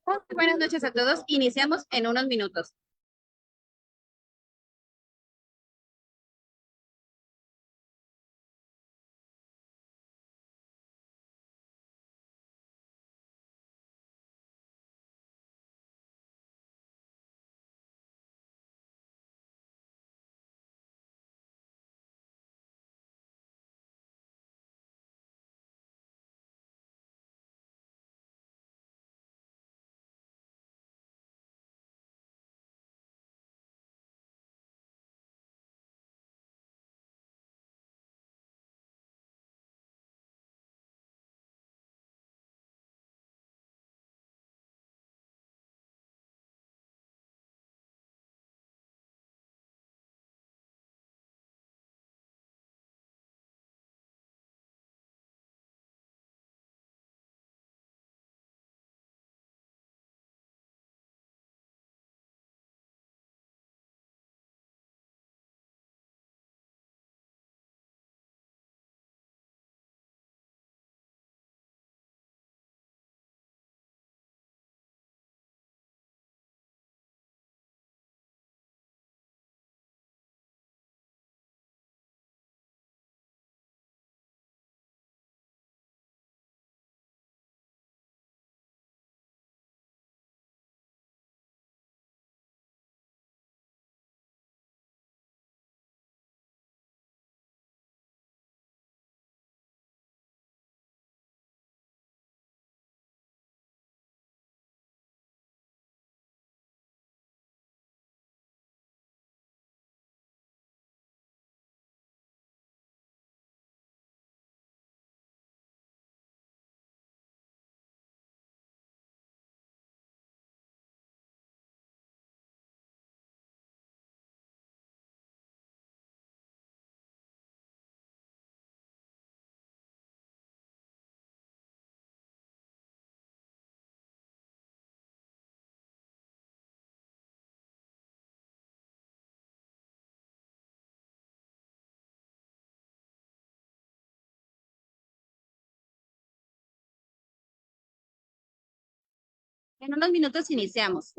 Muy buenas noches a todos. Iniciamos en unos minutos. En unos minutos iniciamos.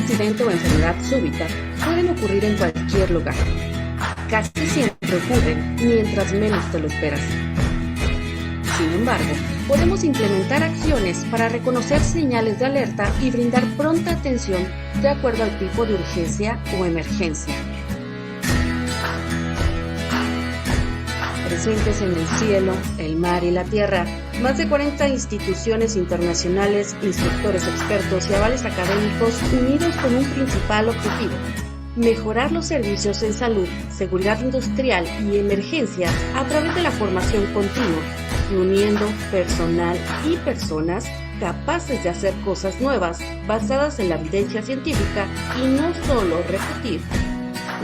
accidente o enfermedad súbita pueden ocurrir en cualquier lugar. Casi siempre ocurren mientras menos te lo esperas. Sin embargo, podemos implementar acciones para reconocer señales de alerta y brindar pronta atención de acuerdo al tipo de urgencia o emergencia. Presentes en el cielo, el mar y la tierra, más de 40 instituciones internacionales, instructores expertos y avales académicos unidos con un principal objetivo: mejorar los servicios en salud, seguridad industrial y emergencias a través de la formación continua, reuniendo personal y personas capaces de hacer cosas nuevas basadas en la evidencia científica y no solo repetir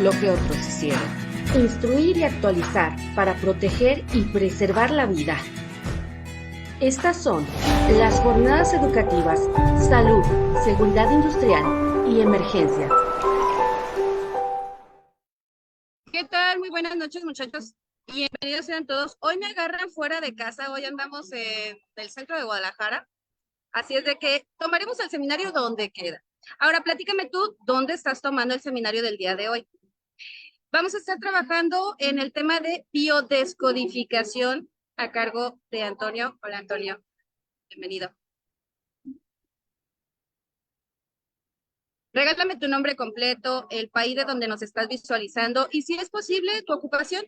lo que otros hicieron. Instruir y actualizar para proteger y preservar la vida. Estas son las jornadas educativas Salud, Seguridad Industrial y Emergencias. ¿Qué tal? Muy buenas noches, muchachos. Y bienvenidos sean todos. Hoy me agarran fuera de casa. Hoy andamos en el centro de Guadalajara. Así es de que tomaremos el seminario donde queda. Ahora, platícame tú, ¿dónde estás tomando el seminario del día de hoy? Vamos a estar trabajando en el tema de biodescodificación a cargo de Antonio. Hola, Antonio. Bienvenido. Regálame tu nombre completo, el país de donde nos estás visualizando y, si es posible, tu ocupación.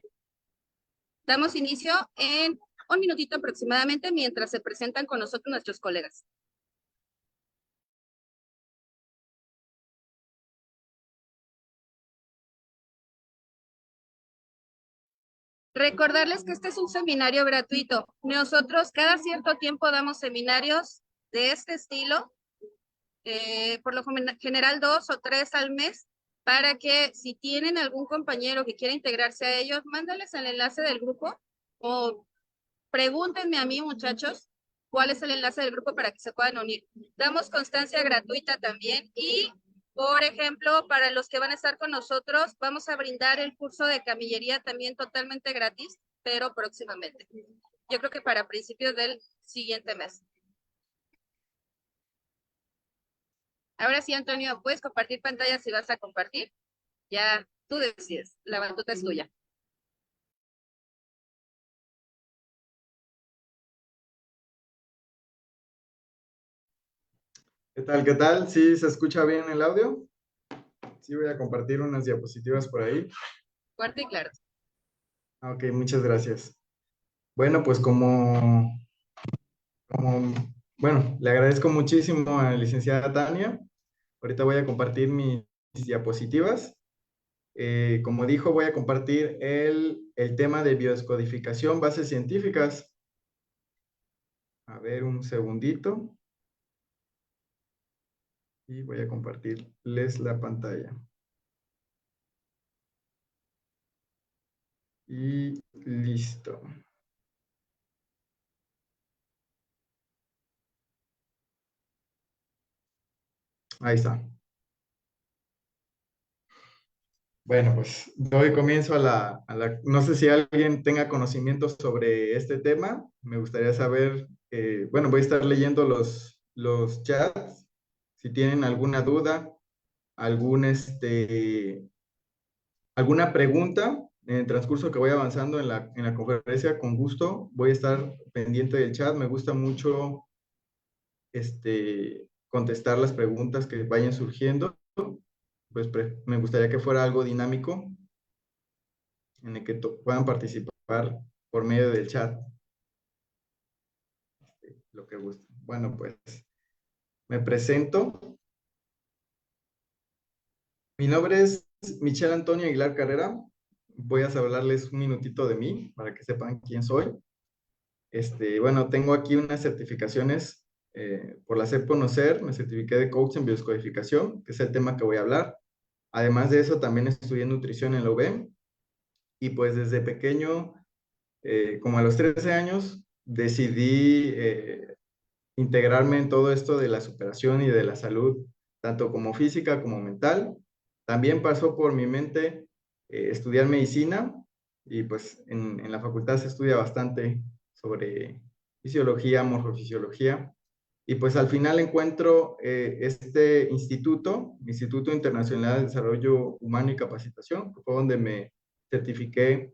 Damos inicio en un minutito aproximadamente mientras se presentan con nosotros nuestros colegas. Recordarles que este es un seminario gratuito. Nosotros cada cierto tiempo damos seminarios de este estilo, por lo general 2 o 3 al mes, para que si tienen algún compañero que quiera integrarse a ellos, mándales el enlace del grupo o pregúntenme a mí, muchachos, cuál es el enlace del grupo para que se puedan unir. Damos constancia gratuita también y, por ejemplo, para los que van a estar con nosotros, vamos a brindar el curso de camillería también totalmente gratis, pero próximamente. Yo creo que para principios del siguiente mes. Ahora sí, Antonio, ¿puedes compartir pantalla si vas a compartir? Ya, tú decides, la batuta es tuya. ¿Qué tal? ¿Qué tal? ¿Sí se escucha bien el audio? Sí, voy a compartir unas diapositivas por ahí. Fuerte y claro. Ok, muchas gracias. Bueno, pues como bueno, le agradezco muchísimo a la licenciada Tania. Ahorita voy a compartir mis diapositivas. Como dijo, voy a compartir el tema de biodescodificación, bases científicas. A ver, un segundito. Y voy a compartirles la pantalla. Y listo. Ahí está. Bueno, pues doy comienzo no sé si alguien tenga conocimiento sobre este tema. Me gustaría saber, bueno, voy a estar leyendo los chats. Si tienen alguna duda, alguna pregunta en el transcurso que voy avanzando en la conferencia, con gusto voy a estar pendiente del chat. Me gusta mucho contestar las preguntas que vayan surgiendo. Pues me gustaría que fuera algo dinámico en el que puedan participar por medio del chat, lo que gusten. Bueno, pues me presento. Mi nombre es Michelle Antonio Aguilar Carrera. Voy a hablarles un minutito de mí para que sepan quién soy. Bueno, tengo aquí unas certificaciones por la SEP Conocer. Me certifiqué de coach en biodescodificación, que es el tema que voy a hablar. Además de eso, también estudié nutrición en la UVM. Y pues desde pequeño, como a los 13 años, decidí integrarme en todo esto de la superación y de la salud, tanto como física como mental. También pasó por mi mente estudiar medicina y pues en la facultad se estudia bastante sobre fisiología, morfofisiología. Y pues al final encuentro este Instituto Internacional de Desarrollo Humano y Capacitación, que fue donde me certifiqué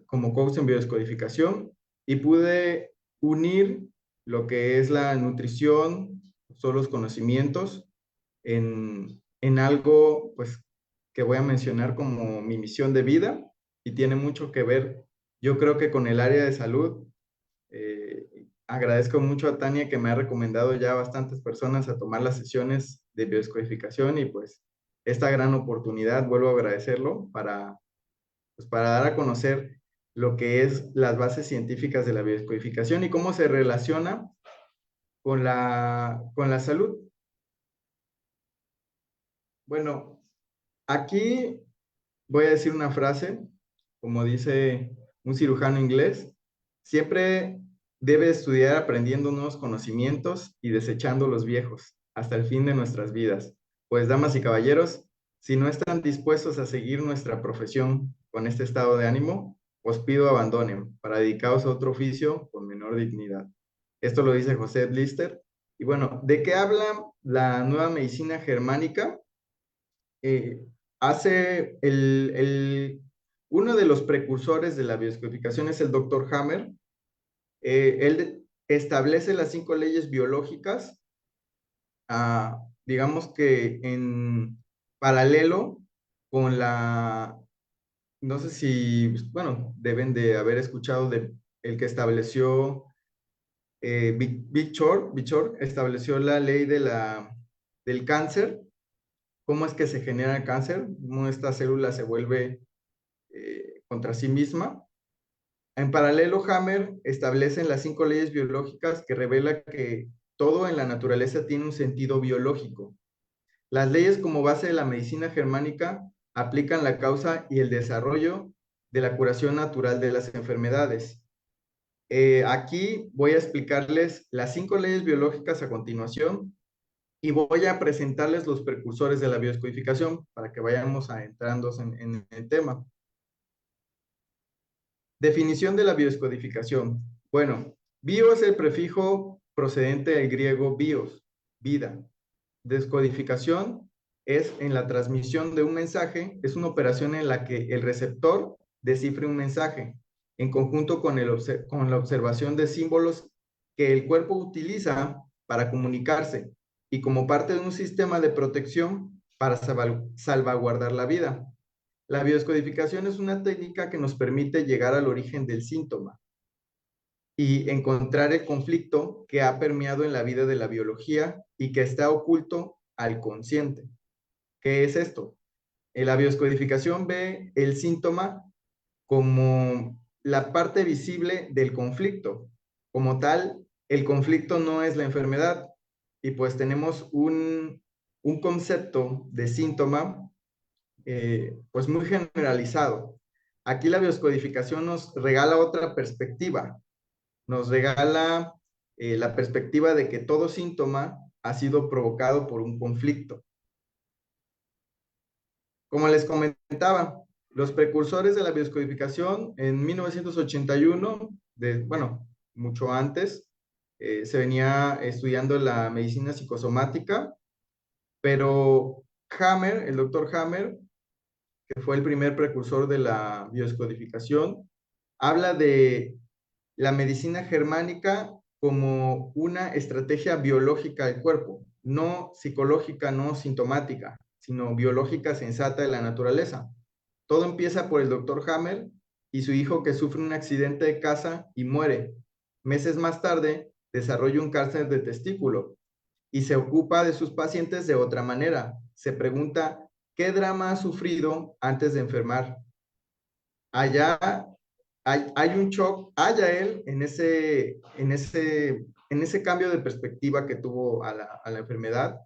como coach en biodescodificación y pude unir lo que es la nutrición, todos los conocimientos, en algo pues que voy a mencionar como mi misión de vida y tiene mucho que ver, yo creo que con el área de salud. Agradezco mucho a Tania que me ha recomendado ya bastantes personas a tomar las sesiones de biodescodificación y pues esta gran oportunidad, vuelvo a agradecerlo pues, para dar a conocer lo que es las bases científicas de la biodescodificación y cómo se relaciona con la salud. Bueno, aquí voy a decir una frase, como dice un cirujano inglés, siempre debe estudiar aprendiendo nuevos conocimientos y desechando los viejos hasta el fin de nuestras vidas. Pues, damas y caballeros, si no están dispuestos a seguir nuestra profesión con este estado de ánimo, os pido abandonen para dedicaros a otro oficio con menor dignidad. Esto lo dice José Lister. Y bueno, ¿de qué habla la nueva medicina germánica? Eh, uno de los precursores de la biodescodificación es el doctor Hammer. Él establece las 5 leyes biológicas, digamos que en paralelo con no sé si, bueno, deben de haber escuchado de el que estableció Big Short estableció la ley del cáncer, cómo es que se genera el cáncer, cómo esta célula se vuelve contra sí misma. En paralelo, Hammer establece las 5 leyes biológicas que revela que todo en la naturaleza tiene un sentido biológico. Las leyes como base de la medicina germánica aplican la causa y el desarrollo de la curación natural de las enfermedades. Aquí voy a explicarles las 5 leyes biológicas a continuación y voy a presentarles los precursores de la biodescodificación para que vayamos entrando en el tema. Definición de la biodescodificación. Bueno, bio es el prefijo procedente del griego bios, vida. Descodificación es en la transmisión de un mensaje, es una operación en la que el receptor descifre un mensaje en conjunto con la observación de símbolos que el cuerpo utiliza para comunicarse y como parte de un sistema de protección para salvaguardar la vida. La biodescodificación es una técnica que nos permite llegar al origen del síntoma y encontrar el conflicto que ha permeado en la vida de la biología y que está oculto al consciente. ¿Qué es esto? La biodescodificación ve el síntoma como la parte visible del conflicto. Como tal, el conflicto no es la enfermedad y pues tenemos un concepto de síntoma pues muy generalizado. Aquí la biodescodificación nos regala otra perspectiva, nos regala la perspectiva de que todo síntoma ha sido provocado por un conflicto. Como les comentaba, los precursores de la biodescodificación en 1981, bueno, mucho antes, se venía estudiando la medicina psicosomática, pero Hammer, el doctor Hammer, que fue el primer precursor de la biodescodificación, habla de la medicina germánica como una estrategia biológica del cuerpo, no psicológica, no sintomática, sino biológica sensata de la naturaleza. Todo empieza por el doctor Hammer y su hijo que sufre un accidente de casa y muere. Meses más tarde, desarrolla un cáncer de testículo y se ocupa de sus pacientes de otra manera. Se pregunta, ¿qué drama ha sufrido antes de enfermar? Allá hay un shock, haya él en ese cambio de perspectiva que tuvo a la enfermedad,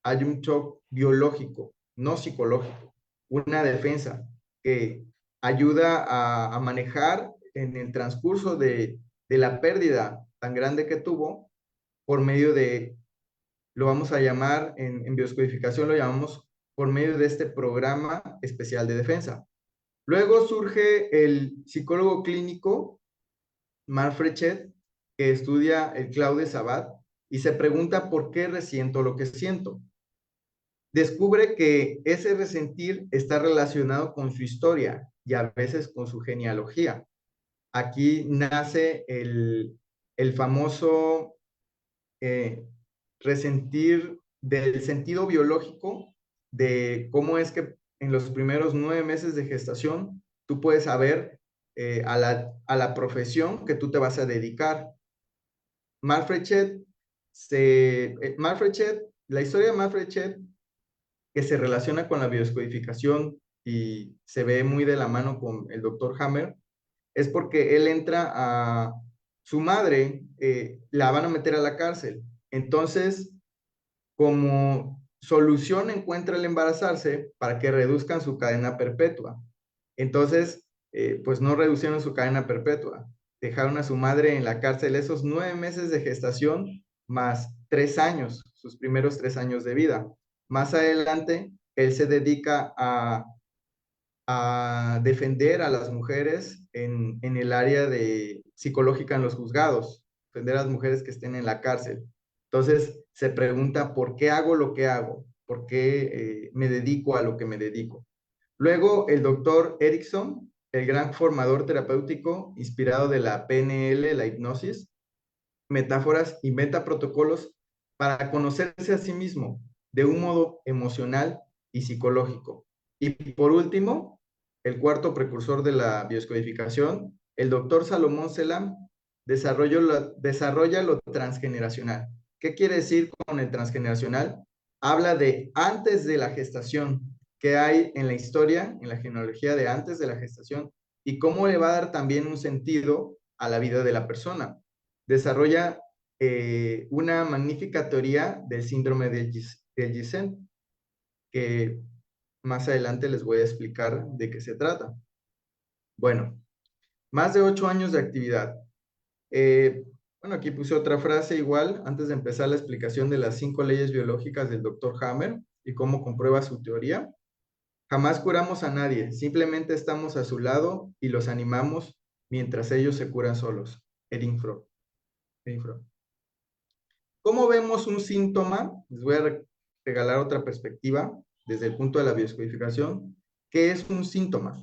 hay un shock biológico, no psicológico, una defensa que ayuda a manejar en el transcurso de la pérdida tan grande que tuvo por medio de, lo vamos a llamar en biodescodificación, lo llamamos por medio de este programa especial de defensa. Luego surge el psicólogo clínico Marc Frechet, que estudia el Claude Sabat, y se pregunta por qué resiento lo que siento. Descubre que ese resentir está relacionado con su historia y a veces con su genealogía. Aquí nace el famoso resentir del sentido biológico de cómo es que en los primeros 9 meses de gestación tú puedes saber a la profesión que tú te vas a dedicar. Manfred Chet, la historia de Manfred Chet, que se relaciona con la biodescodificación y se ve muy de la mano con el doctor Hammer, es porque él entra a su madre, la van a meter a la cárcel. Entonces, como solución encuentra el embarazarse para que reduzcan su cadena perpetua. Entonces, pues no reducieron su cadena perpetua. Dejaron a su madre en la cárcel esos 9 meses de gestación más 3 años, sus primeros 3 años de vida. Más adelante, él se dedica a defender a las mujeres en el área de psicológica en los juzgados, defender a las mujeres que estén en la cárcel. Entonces se pregunta, ¿por qué hago lo que hago? ¿Por qué me dedico a lo que me dedico? Luego el doctor Erickson, el gran formador terapéutico inspirado de la PNL, la hipnosis, metáforas y metaprotocolos para conocerse a sí mismo de un modo emocional y psicológico. Y por último, el cuarto precursor de la bioscodificación, el doctor Salomón Selam, desarrolla lo transgeneracional. ¿Qué quiere decir con el transgeneracional? Habla de antes de la gestación, qué hay en la historia, en la genealogía de antes de la gestación, y cómo le va a dar también un sentido a la vida de la persona. Desarrolla una magnífica teoría del síndrome de Giesen, que más adelante les voy a explicar de qué se trata. Bueno, más de 8 años de actividad. Bueno, aquí puse otra frase igual, antes de empezar la explicación de las 5 leyes biológicas del Dr. Hammer y cómo comprueba su teoría. Jamás curamos a nadie, simplemente estamos a su lado y los animamos mientras ellos se curan solos. Erich Fromm. ¿Cómo vemos un síntoma? Les voy a regalar otra perspectiva desde el punto de la biodescodificación. ¿Qué es un síntoma?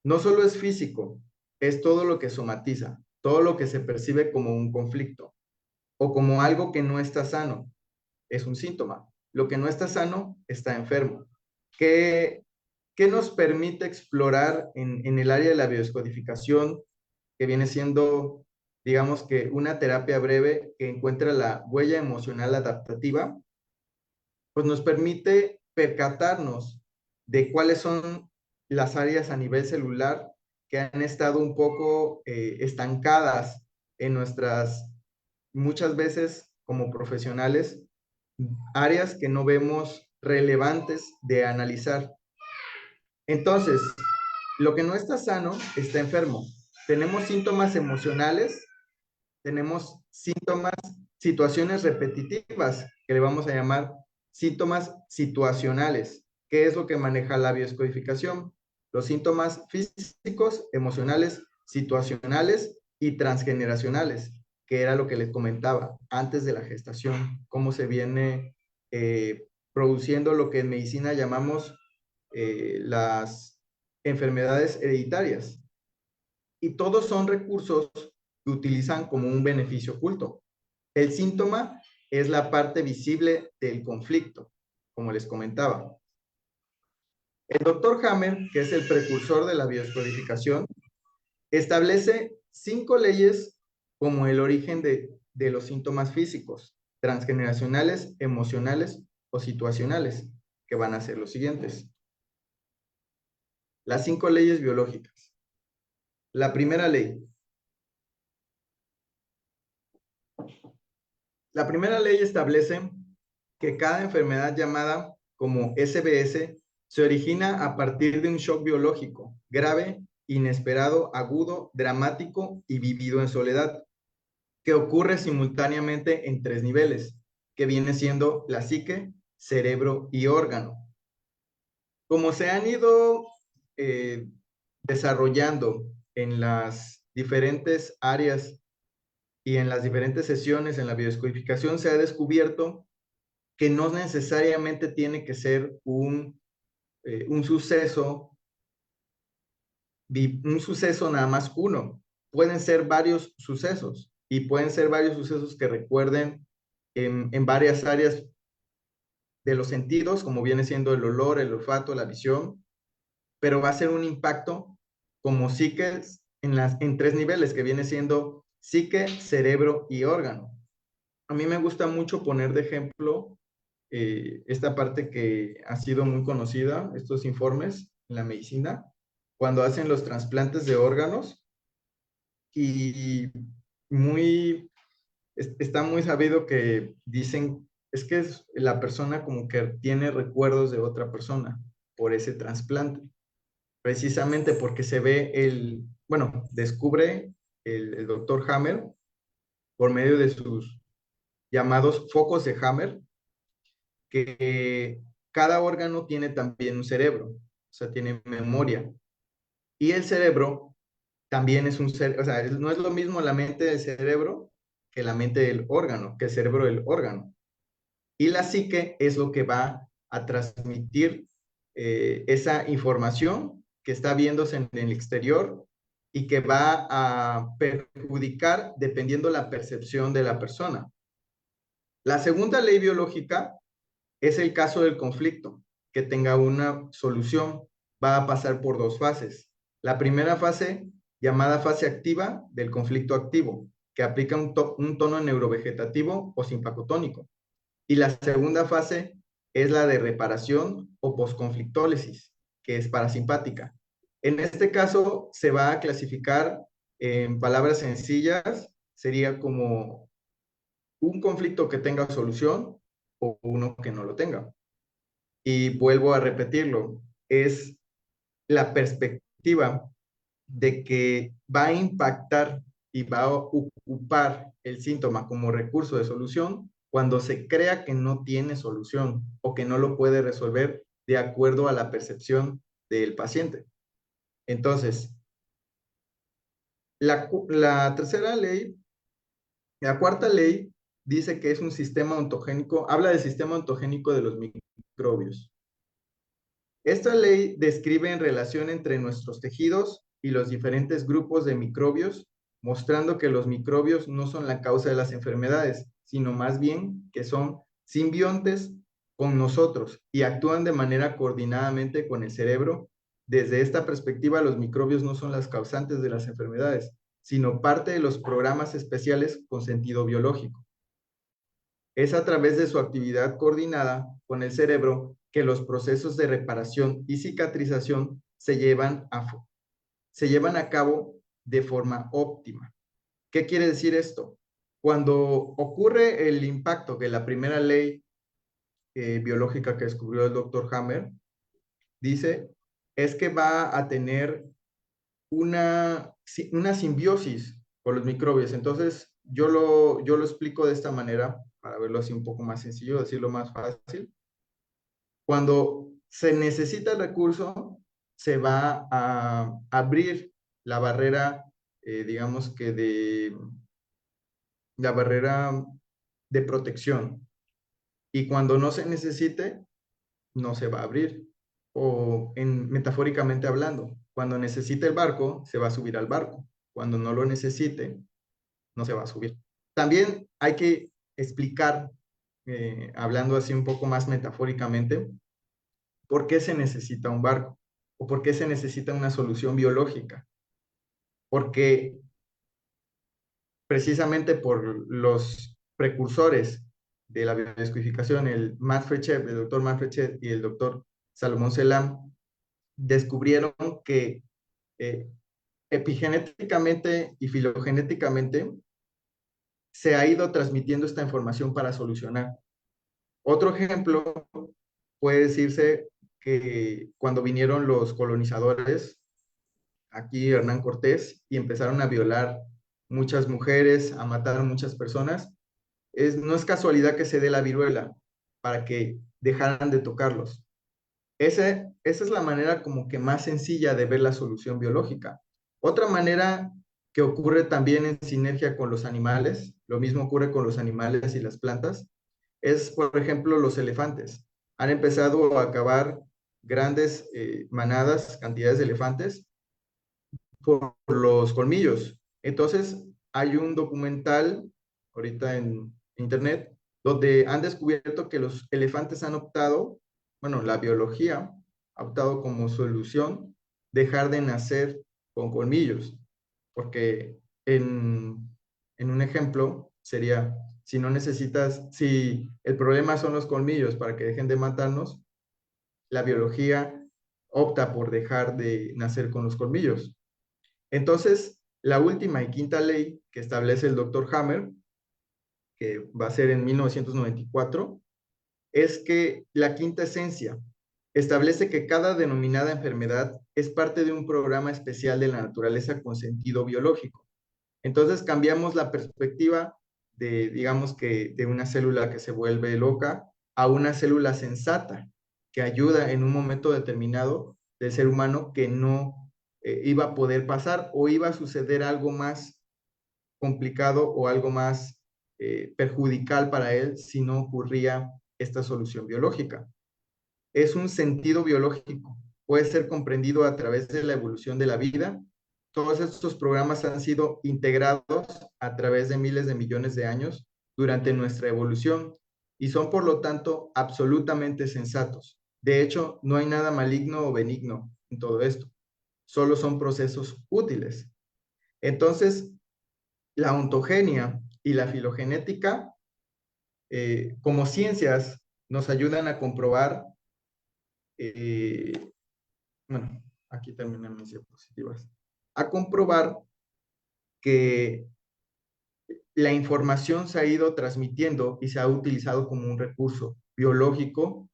No solo es físico, es todo lo que somatiza, todo lo que se percibe como un conflicto o como algo que no está sano. Es un síntoma. Lo que no está sano está enfermo. ¿Qué nos permite explorar en el área de la biodescodificación, que viene siendo, digamos que una terapia breve que encuentra la huella emocional adaptativa? Pues nos permite percatarnos de cuáles son las áreas a nivel celular que han estado un poco estancadas en nuestras, muchas veces como profesionales, áreas que no vemos relevantes de analizar. Entonces, lo que no está sano está enfermo. Tenemos síntomas emocionales, tenemos síntomas, situaciones repetitivas, que le vamos a llamar síntomas situacionales. ¿Qué es lo que maneja la biodescodificación? Los síntomas físicos, emocionales, situacionales y transgeneracionales, que era lo que les comentaba antes de la gestación, cómo se viene produciendo lo que en medicina llamamos las enfermedades hereditarias. Y todos son recursos que utilizan como un beneficio oculto. El síntoma es la parte visible del conflicto, como les comentaba. El doctor Hammer, que es el precursor de la biodescodificación, establece 5 leyes como el origen de los síntomas físicos, transgeneracionales, emocionales o situacionales, que van a ser los siguientes. Las 5 leyes biológicas. La primera ley. La primera ley establece que cada enfermedad llamada como SBS se origina a partir de un shock biológico grave, inesperado, agudo, dramático y vivido en soledad, que ocurre simultáneamente en 3 niveles, que viene siendo la psique, cerebro y órgano. Como se han ido desarrollando en las diferentes áreas y en las diferentes sesiones en la biodescodificación se ha descubierto que no necesariamente tiene que ser un suceso, un suceso nada más uno. Pueden ser varios sucesos y pueden ser varios sucesos que recuerden en varias áreas de los sentidos, como viene siendo el olor, el olfato, la visión, pero va a ser un impacto como psique en tres niveles, que viene siendo psique, cerebro y órgano. A mí me gusta mucho poner de ejemplo esta parte que ha sido muy conocida, estos informes en la medicina, cuando hacen los trasplantes de órganos y está muy sabido que dicen, es que la persona como que tiene recuerdos de otra persona por ese trasplante, precisamente porque se ve bueno, descubre el doctor Hammer por medio de sus llamados focos de Hammer, que cada órgano tiene también un cerebro, o sea, tiene memoria. Y el cerebro también es un cerebro, o sea, no es lo mismo la mente del cerebro que la mente del órgano, que el cerebro del órgano. Y la psique es lo que va a transmitir esa información que está viéndose en el exterior y que va a perjudicar dependiendo la percepción de la persona. La segunda ley biológica es el caso del conflicto, que tenga una solución. Va a pasar por dos fases. La primera fase, llamada fase activa del conflicto activo, que aplica un tono neurovegetativo o simpacotónico. Y la segunda fase es la de reparación o posconflictólisis, que es parasimpática. En este caso, se va a clasificar en palabras sencillas, sería como un conflicto que tenga solución o uno que no lo tenga. Y vuelvo a repetirlo, es la perspectiva de que va a impactar y va a ocupar el síntoma como recurso de solución cuando se crea que no tiene solución o que no lo puede resolver de acuerdo a la percepción del paciente. Entonces, la tercera ley, la cuarta ley dice que es un sistema ontogénico, habla del sistema ontogénico de los microbios. Esta ley describe en relación entre nuestros tejidos y los diferentes grupos de microbios, mostrando que los microbios no son la causa de las enfermedades, sino más bien que son simbiontes con nosotros y actúan de manera coordinadamente con el cerebro. Desde esta perspectiva, los microbios no son las causantes de las enfermedades, sino parte de los programas especiales con sentido biológico. Es a través de su actividad coordinada con el cerebro que los procesos de reparación y cicatrización se llevan a cabo de forma óptima. ¿Qué quiere decir esto? Cuando ocurre el impacto que la primera ley biológica que descubrió el doctor Hammer dice, es que va a tener una simbiosis con los microbios. Entonces, yo lo explico de esta manera, para verlo así un poco más sencillo, decirlo más fácil. Cuando se necesita el recurso, se va a abrir la barrera, digamos que la barrera de protección. Y cuando no se necesite, no se va a abrir. O metafóricamente hablando, cuando necesite el barco, se va a subir al barco. Cuando no lo necesite, no se va a subir. También hay que explicar, hablando así un poco más metafóricamente, por qué se necesita un barco o por qué se necesita una solución biológica. Porque precisamente por los precursores de la biodescodificación, el doctor Manfred Chet y el doctor Salomón Selam, descubrieron que epigenéticamente y filogenéticamente se ha ido transmitiendo esta información para solucionar. Otro ejemplo puede decirse que cuando vinieron los colonizadores, aquí Hernán Cortés, y empezaron a violar muchas mujeres, a matar a muchas personas, no es casualidad que se dé la viruela para que dejaran de tocarlos. Esa es la manera como que más sencilla de ver la solución biológica. Otra manera que ocurre también en sinergia con los animales, lo mismo ocurre con los animales y las plantas, es, por ejemplo, los elefantes. Han empezado a acabar grandes manadas, cantidades de elefantes, por los colmillos. Entonces, hay un documental ahorita en internet donde han descubierto que los elefantes han optado, bueno, la biología ha optado como solución dejar de nacer con colmillos, porque en un ejemplo sería, si no necesitas, si el problema son los colmillos para que dejen de matarnos, la biología opta por dejar de nacer con los colmillos. Entonces, la última y quinta ley que establece el doctor Hammer, que va a ser en 1994, es que la quinta esencia establece que cada denominada enfermedad es parte de un programa especial de la naturaleza con sentido biológico. Entonces cambiamos la perspectiva de, digamos que, de una célula que se vuelve loca a una célula sensata que ayuda en un momento determinado del ser humano que no iba a poder pasar o iba a suceder algo más complicado o algo más perjudicial para él si no ocurría esta solución biológica. Es un sentido biológico, puede ser comprendido a través de la evolución de la vida. Todos estos programas han sido integrados a través de miles de millones de años durante nuestra evolución y son por lo tanto absolutamente sensatos. De hecho, no hay nada maligno o benigno en todo esto, solo son procesos útiles. Entonces, la ontogenia y la filogenética, como ciencias, nos ayudan a comprobar, bueno, aquí terminan mis diapositivas, a comprobar que la información se ha ido transmitiendo y se ha utilizado como un recurso biológico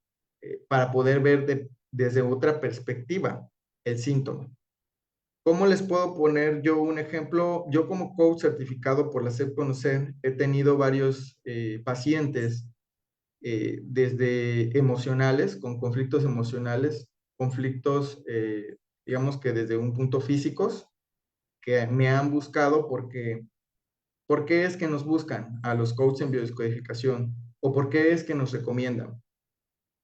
para poder ver desde otra perspectiva el síntoma. ¿Cómo les puedo poner yo un ejemplo? Yo como coach certificado por la SEP Conocer he tenido varios pacientes desde emocionales, con conflictos emocionales, conflictos, digamos que desde un punto físicos, que me han buscado porque, ¿por qué es que nos buscan a los coaches en biodescodificación? ¿O por qué es que nos recomiendan?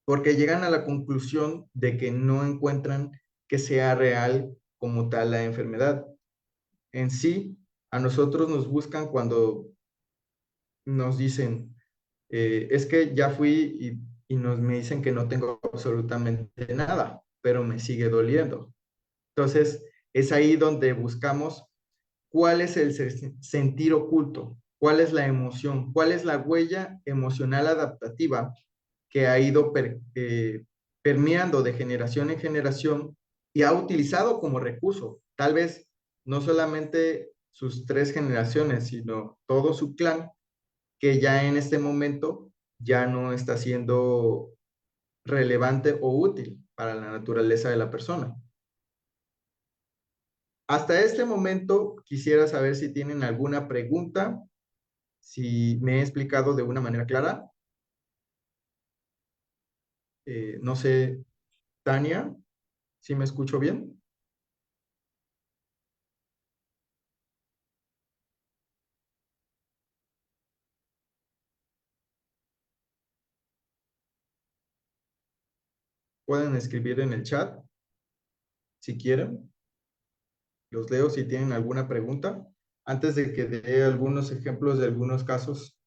Porque llegan a la conclusión de que no encuentran que sea real como tal la enfermedad. En sí, a nosotros nos buscan cuando nos dicen, es que ya fui y me dicen que no tengo absolutamente nada, pero me sigue doliendo. Entonces, es ahí donde buscamos cuál es el sentir oculto, cuál es la emoción, cuál es la huella emocional adaptativa que ha ido permeando de generación en generación y ha utilizado como recurso, tal vez no solamente sus 3 generaciones, sino todo su clan, que ya en este momento ya no está siendo relevante o útil para la naturaleza de la persona. Hasta este momento quisiera saber si tienen alguna pregunta, si me he explicado de una manera clara. No sé, Tania, ¿si me escucho bien? Pueden escribir en el chat si quieren. Los leo si tienen alguna pregunta. Antes de que dé algunos ejemplos de algunos casos.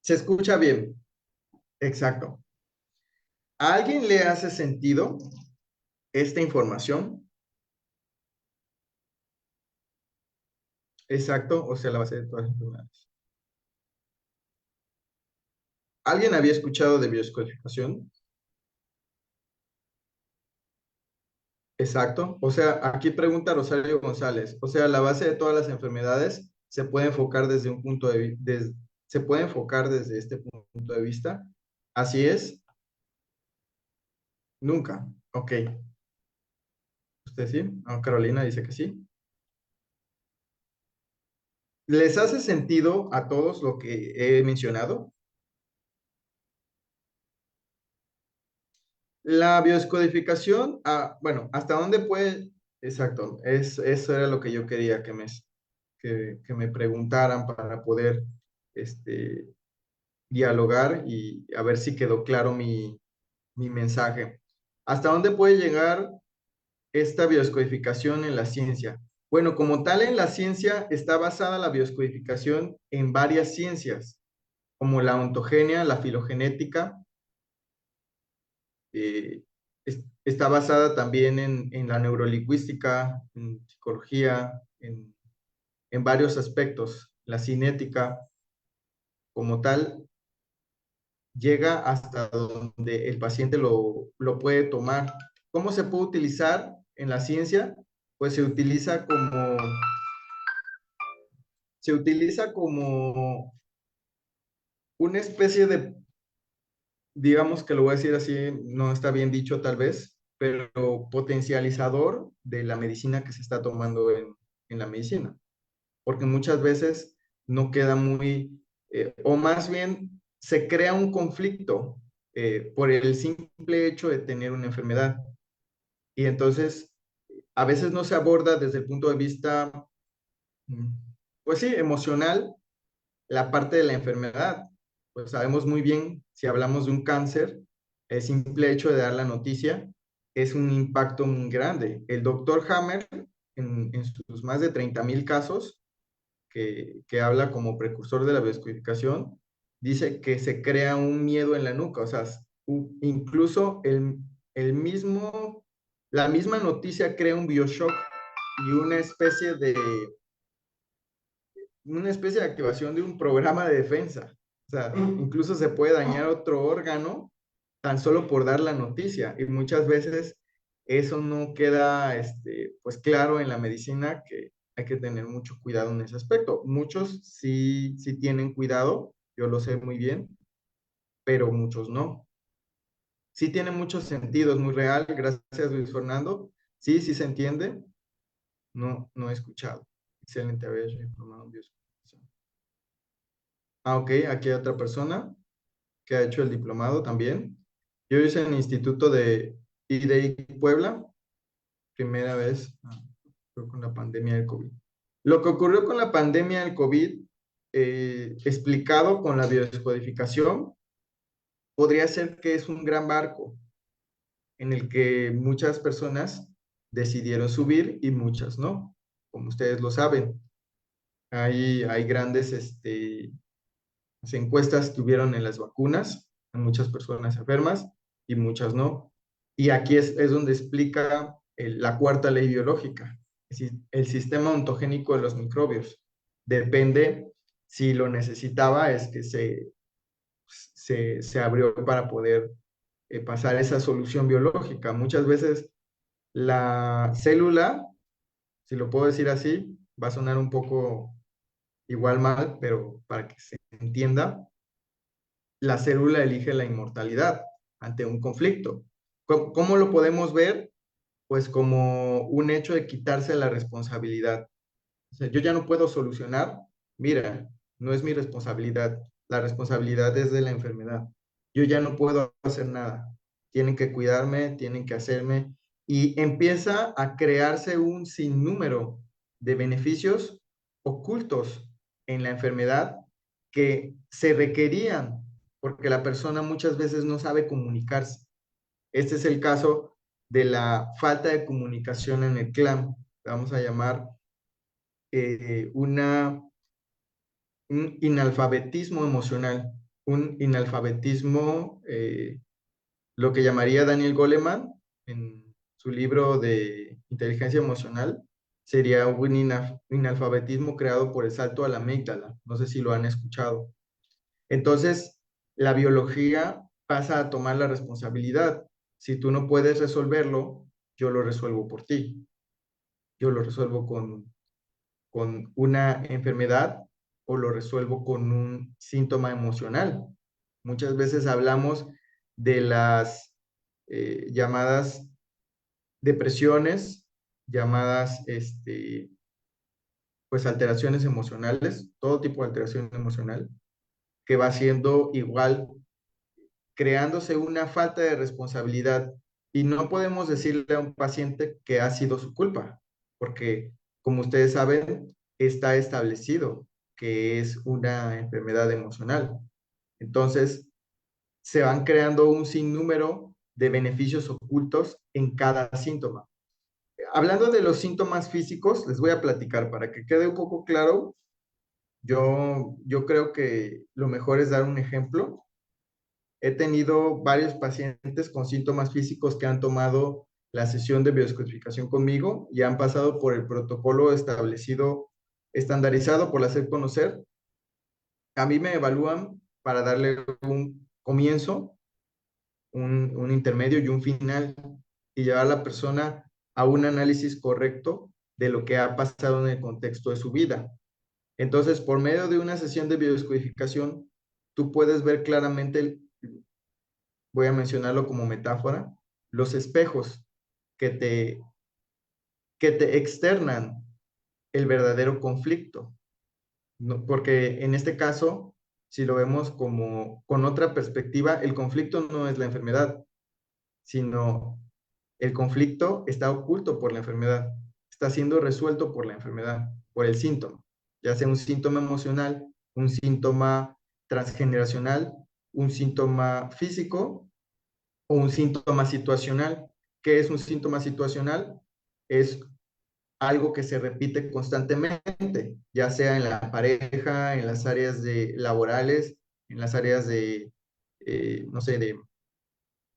Se escucha bien. Exacto. ¿A alguien le hace sentido esta información? Exacto, o sea, la base de todas las enfermedades. ¿Alguien había escuchado de biodescodificación? Exacto. O sea, aquí pregunta Rosario González. O sea, la base de todas las enfermedades se puede enfocar desde un punto de vista, se puede enfocar desde este punto de vista. Así es. Nunca. Ok. ¿Usted sí? Ah, Carolina dice que sí. ¿Les hace sentido a todos lo que he mencionado? La biodescodificación, bueno, ¿hasta dónde puede? Exacto, eso era lo que yo quería que me preguntaran para poder este, dialogar y a ver si quedó claro mi mensaje. ¿Hasta dónde puede llegar esta biodescodificación en la ciencia? Bueno, como tal, en la ciencia está basada la biodescodificación en varias ciencias, como la ontogenia, la filogenética, eh, está basada también en la neurolingüística, en psicología, en varios aspectos. La cinética, como tal, llega hasta donde el paciente lo puede tomar. ¿Cómo se puede utilizar en la ciencia? Pues se utiliza como una especie de, digamos que lo voy a decir así, no está bien dicho tal vez, pero potencializador de la medicina que se está tomando en la medicina, porque muchas veces no queda muy, o más bien se crea un conflicto por el simple hecho de tener una enfermedad. Y entonces, a veces no se aborda desde el punto de vista, mm, pues sí, emocional, la parte de la enfermedad. Pues sabemos muy bien, si hablamos de un cáncer, el simple hecho de dar la noticia es un impacto muy grande. El doctor Hammer, en sus más de 30,000 casos, que habla como precursor de la biodescodificación, dice que se crea un miedo en la nuca, o sea, incluso la misma noticia crea un bioshock y una especie de activación de un programa de defensa. O sea, incluso se puede dañar otro órgano tan solo por dar la noticia. Y muchas veces eso no queda pues claro en la medicina, que hay que tener mucho cuidado en ese aspecto. Muchos sí tienen cuidado, yo lo sé muy bien, pero muchos no. Sí tiene mucho sentido, es muy real. Gracias, Luis Fernando. Sí se entiende. No he escuchado. Excelente haber informado en bioscopización. Ok, aquí hay otra persona que ha hecho el diplomado también. Yo hice en el Instituto de IDI Puebla, primera vez, fue con la pandemia del COVID. Lo que ocurrió con la pandemia del COVID, explicado con la biodescodificación, podría ser que es un gran barco en el que muchas personas decidieron subir y muchas no, como ustedes lo saben. Hay grandes encuestas que hubieron en las vacunas, a muchas personas enfermas y muchas no. Y aquí es donde explica la cuarta ley biológica, es decir, el sistema ontogénico de los microbios. Depende si lo necesitaba, es que se abrió para poder pasar esa solución biológica. Muchas veces la célula, si lo puedo decir así, va a sonar un poco igual mal, pero para que se entienda, la célula elige la inmortalidad ante un conflicto. ¿Cómo lo podemos ver? Pues como un hecho de quitarse la responsabilidad. O sea, yo ya no puedo solucionar, mira, no es mi responsabilidad, la responsabilidad es de la enfermedad. Yo ya no puedo hacer nada. Tienen que cuidarme, tienen que hacerme, y empieza a crearse un sinnúmero de beneficios ocultos en la enfermedad que se requerían porque la persona muchas veces no sabe comunicarse. Este es el caso de la falta de comunicación en el clan. Vamos a llamar eh, una, un inalfabetismo emocional, un inalfabetismo, lo que llamaría Daniel Goleman en su libro de inteligencia emocional, sería un inalfabetismo creado por el salto a la amígdala. No sé si lo han escuchado. Entonces, la biología pasa a tomar la responsabilidad. Si tú no puedes resolverlo, yo lo resuelvo por ti. Yo lo resuelvo con una enfermedad o lo resuelvo con un síntoma emocional. Muchas veces hablamos de las llamadas depresiones, llamadas pues alteraciones emocionales, todo tipo de alteración emocional, que va siendo igual, creándose una falta de responsabilidad. Y no podemos decirle a un paciente que ha sido su culpa, porque como ustedes saben, está establecido que es una enfermedad emocional. Entonces, se van creando un sinnúmero de beneficios ocultos en cada síntoma. Hablando de los síntomas físicos, les voy a platicar para que quede un poco claro. Yo creo que lo mejor es dar un ejemplo. He tenido varios pacientes con síntomas físicos que han tomado la sesión de biodescodificación conmigo y han pasado por el protocolo establecido, estandarizado por la SEP Conocer. A mí me evalúan para darle un comienzo, un intermedio y un final y llevar a la persona a un análisis correcto de lo que ha pasado en el contexto de su vida. Entonces, por medio de una sesión de biodescodificación, tú puedes ver claramente, voy a mencionarlo como metáfora, los espejos que te externan el verdadero conflicto, ¿no? Porque en este caso, si lo vemos como con otra perspectiva, el conflicto no es la enfermedad, sino el conflicto está oculto por la enfermedad, está siendo resuelto por la enfermedad, por el síntoma, ya sea un síntoma emocional, un síntoma transgeneracional, un síntoma físico o un síntoma situacional. ¿Qué es un síntoma situacional? Es algo que se repite constantemente, ya sea en la pareja, en las áreas laborales, en las áreas no sé,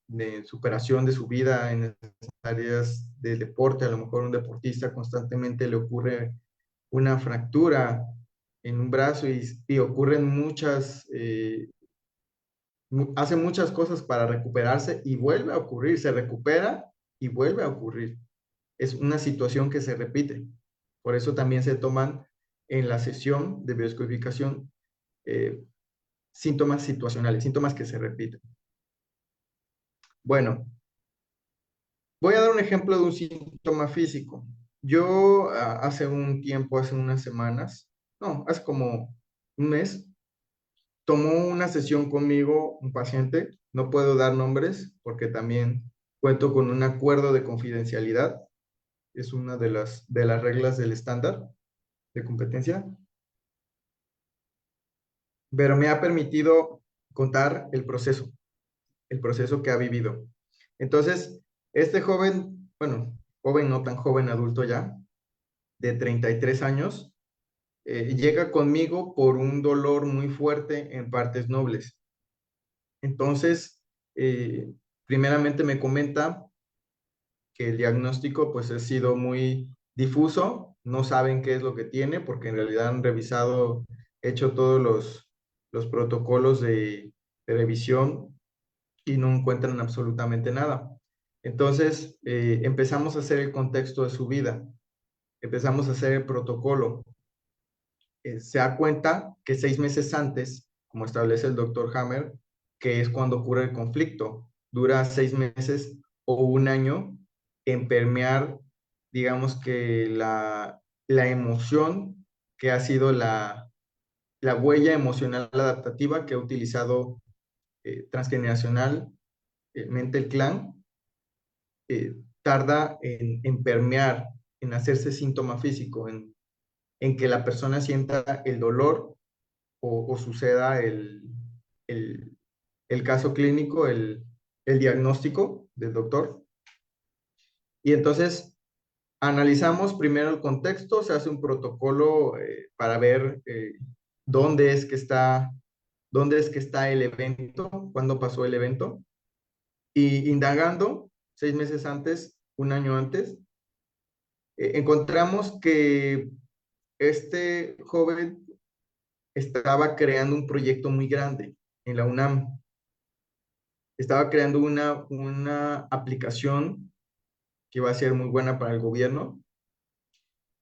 de superación de su vida, en las áreas de deporte. A lo mejor un deportista constantemente le ocurre una fractura en un brazo y ocurren hace muchas cosas para recuperarse y vuelve a ocurrir, se recupera y vuelve a ocurrir. Es una situación que se repite. Por eso también se toman en la sesión de biodescodificación síntomas situacionales, síntomas que se repiten. Bueno, voy a dar un ejemplo de un síntoma físico. Yo hace un tiempo, hace unas semanas, no, hace como un mes, tomó una sesión conmigo un paciente. No puedo dar nombres porque también cuento con un acuerdo de confidencialidad. Es una de las reglas del estándar de competencia, pero me ha permitido contar el proceso que ha vivido. Entonces, este joven, bueno, joven, no tan joven, adulto ya, de 33 años, llega conmigo por un dolor muy fuerte en partes nobles. Entonces, primeramente me comenta que el diagnóstico pues ha sido muy difuso, no saben qué es lo que tiene porque en realidad han revisado, hecho todos los protocolos de revisión y no encuentran absolutamente nada. Entonces, empezamos a hacer el contexto de su vida, empezamos a hacer el protocolo. Se da cuenta que 6 meses antes, como establece el doctor Hammer, que es cuando ocurre el conflicto, dura 6 meses o un año en permear, digamos que la emoción que ha sido la huella emocional adaptativa que ha utilizado transgeneracionalmente el clan, tarda en permear, en hacerse síntoma físico, en que la persona sienta el dolor o suceda el, el caso clínico, el diagnóstico del doctor. Y entonces analizamos primero el contexto, se hace un protocolo para ver dónde es que está el evento, cuándo pasó el evento. Y indagando 6 meses antes, un año antes, encontramos que este joven estaba creando un proyecto muy grande en la UNAM. Estaba creando una aplicación que iba a ser muy buena para el gobierno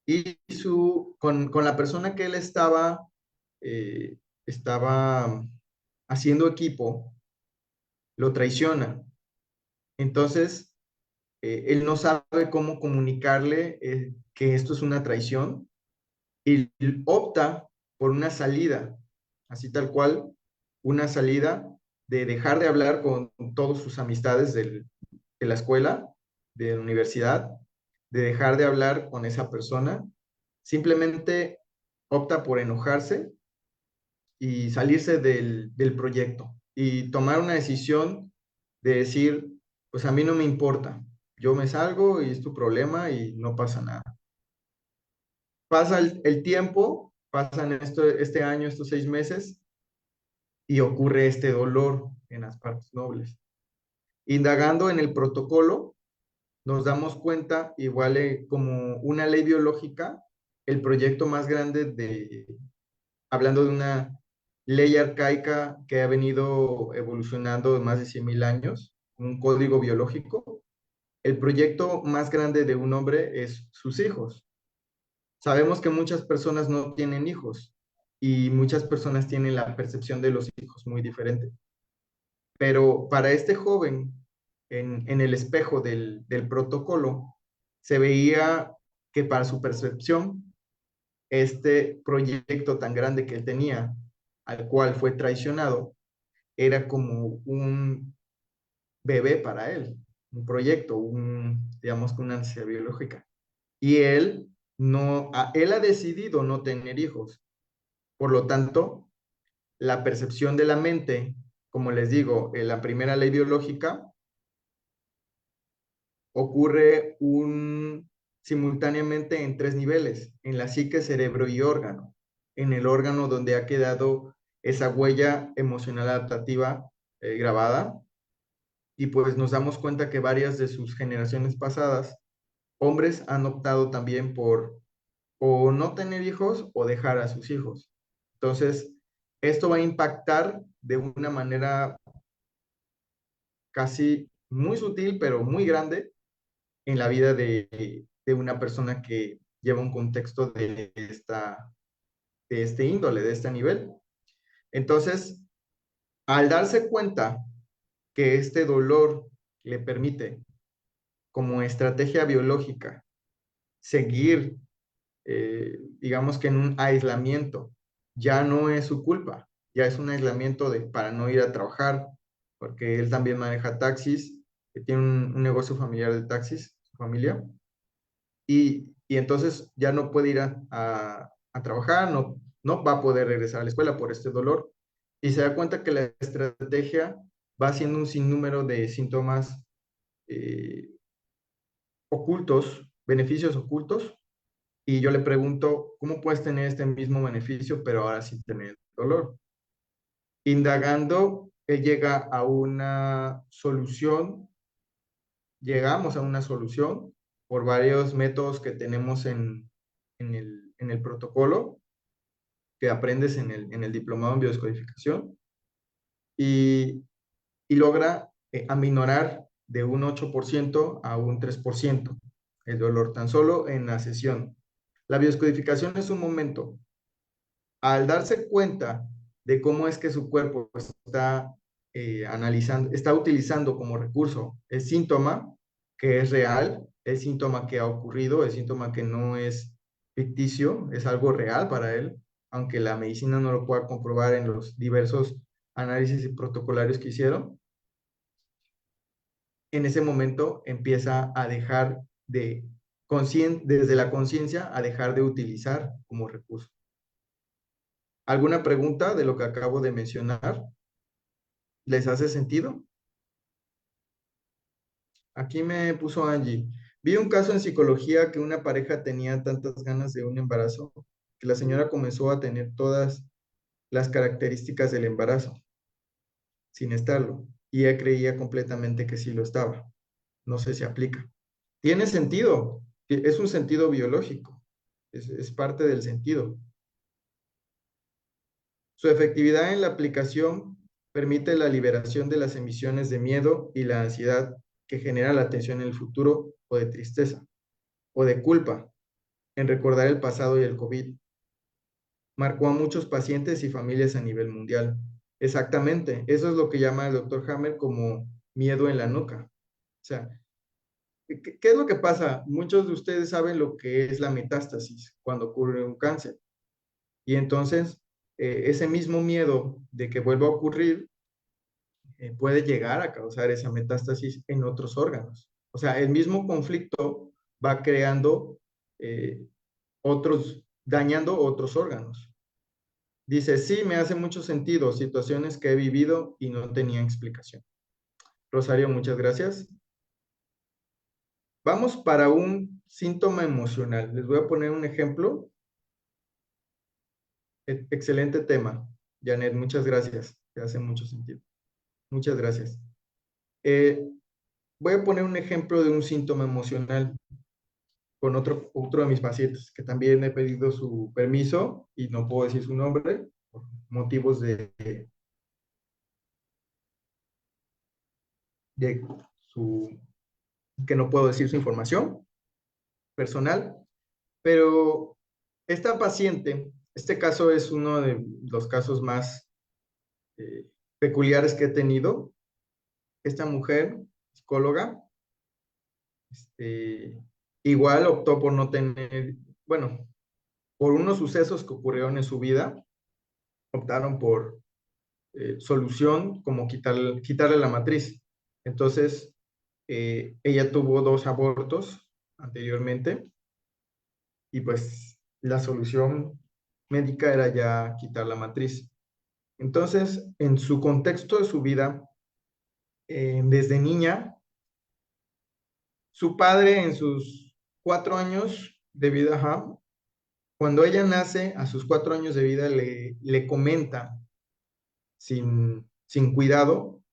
y con la persona que él estaba haciendo equipo, lo traiciona. Entonces, él no sabe cómo comunicarle que esto es una traición y opta por una salida, así tal cual, una salida de dejar de hablar con todas sus amistades de la escuela, de la universidad, de dejar de hablar con esa persona, simplemente opta por enojarse y salirse del proyecto y tomar una decisión de decir, pues a mí no me importa, yo me salgo y es tu problema y no pasa nada. Pasa el tiempo, pasan este año, estos 6 meses, y ocurre este dolor en las partes nobles. Indagando en el protocolo, nos damos cuenta, igual como una ley biológica, el proyecto más grande hablando de una ley arcaica que ha venido evolucionando de más de 100.000 años, un código biológico, el proyecto más grande de un hombre es sus hijos. Sabemos que muchas personas no tienen hijos y muchas personas tienen la percepción de los hijos muy diferente. Pero para este joven, en el espejo del protocolo, se veía que para su percepción, este proyecto tan grande que él tenía, al cual fue traicionado, era como un bebé para él, un proyecto, digamos que una necesidad biológica. Y él ha decidido no tener hijos. Por lo tanto, la percepción de la mente, como les digo, en la primera ley biológica, ocurre simultáneamente en 3 niveles, en la psique, cerebro y órgano. En el órgano donde ha quedado esa huella emocional adaptativa grabada, y pues nos damos cuenta que varias de sus generaciones pasadas, hombres han optado también por o no tener hijos o dejar a sus hijos. Entonces, esto va a impactar de una manera casi muy sutil, pero muy grande en la vida de una persona que lleva un contexto de este índole, de este nivel. Entonces, al darse cuenta que este dolor le permite, como estrategia biológica, seguir, digamos que en un aislamiento, ya no es su culpa, ya es un aislamiento para no ir a trabajar, porque él también maneja taxis, que tiene un negocio familiar de taxis, su familia, y entonces ya no puede ir a trabajar, no va a poder regresar a la escuela por este dolor, y se da cuenta que la estrategia va haciendo un sinnúmero de síntomas eh, ocultos, beneficios ocultos, y yo le pregunto, ¿cómo puedes tener este mismo beneficio, pero ahora sin tener dolor? Indagando, él llega a una solución, llegamos a una solución por varios métodos que tenemos en el protocolo que aprendes en el diplomado en biodescodificación, y, y logra aminorar de un 8% a un 3% el dolor, tan solo en la sesión. La biodescodificación es un momento. Al darse cuenta de cómo es que su cuerpo está analizando, está utilizando como recurso el síntoma que es real, el síntoma que ha ocurrido, el síntoma que no es ficticio, es algo real para él, aunque la medicina no lo pueda comprobar en los diversos análisis protocolarios que hicieron. En ese momento empieza a dejar desde la conciencia, a dejar de utilizar como recurso. ¿Alguna pregunta de lo que acabo de mencionar? ¿Les hace sentido? Aquí me puso Angie. Vi un caso en psicología que una pareja tenía tantas ganas de un embarazo que la señora comenzó a tener todas las características del embarazo sin estarlo. Y ella creía completamente que sí lo estaba. No sé si aplica. Tiene sentido. Es un sentido biológico. Es parte del sentido. Su efectividad en la aplicación permite la liberación de las emisiones de miedo y la ansiedad que genera la tensión en el futuro, o de tristeza o de culpa en recordar el pasado y el COVID. Marcó a muchos pacientes y familias a nivel mundial. Exactamente, eso es lo que llama el doctor Hammer como miedo en la nuca. O sea, ¿qué es lo que pasa? Muchos de ustedes saben lo que es la metástasis cuando ocurre un cáncer. Y entonces, ese mismo miedo de que vuelva a ocurrir puede llegar a causar esa metástasis en otros órganos. O sea, el mismo conflicto va creando dañando otros órganos. Dice, sí, me hace mucho sentido, situaciones que he vivido y no tenía explicación. Rosario, muchas gracias. Vamos para un síntoma emocional. Les voy a poner un ejemplo. Excelente tema, Janet, muchas gracias. Te hace mucho sentido. Muchas gracias. Eh, Voy a poner un ejemplo de un síntoma emocional con otro de mis pacientes, que también he pedido su permiso y no puedo decir su nombre por motivos de que no puedo decir su información personal, pero esta paciente, este caso es uno de los casos más eh, peculiares que he tenido. Esta mujer, psicóloga, este, igual optó por no tener, bueno, por unos sucesos que ocurrieron en su vida, optaron por solución como quitarle la matriz. Entonces, ella tuvo 2 abortos anteriormente y pues la solución médica era ya quitar la matriz. Entonces, en su contexto de su vida, desde niña, su padre en sus 4 años de vida, ajá, cuando ella nace, a sus 4 años de vida, le comenta sin cuidado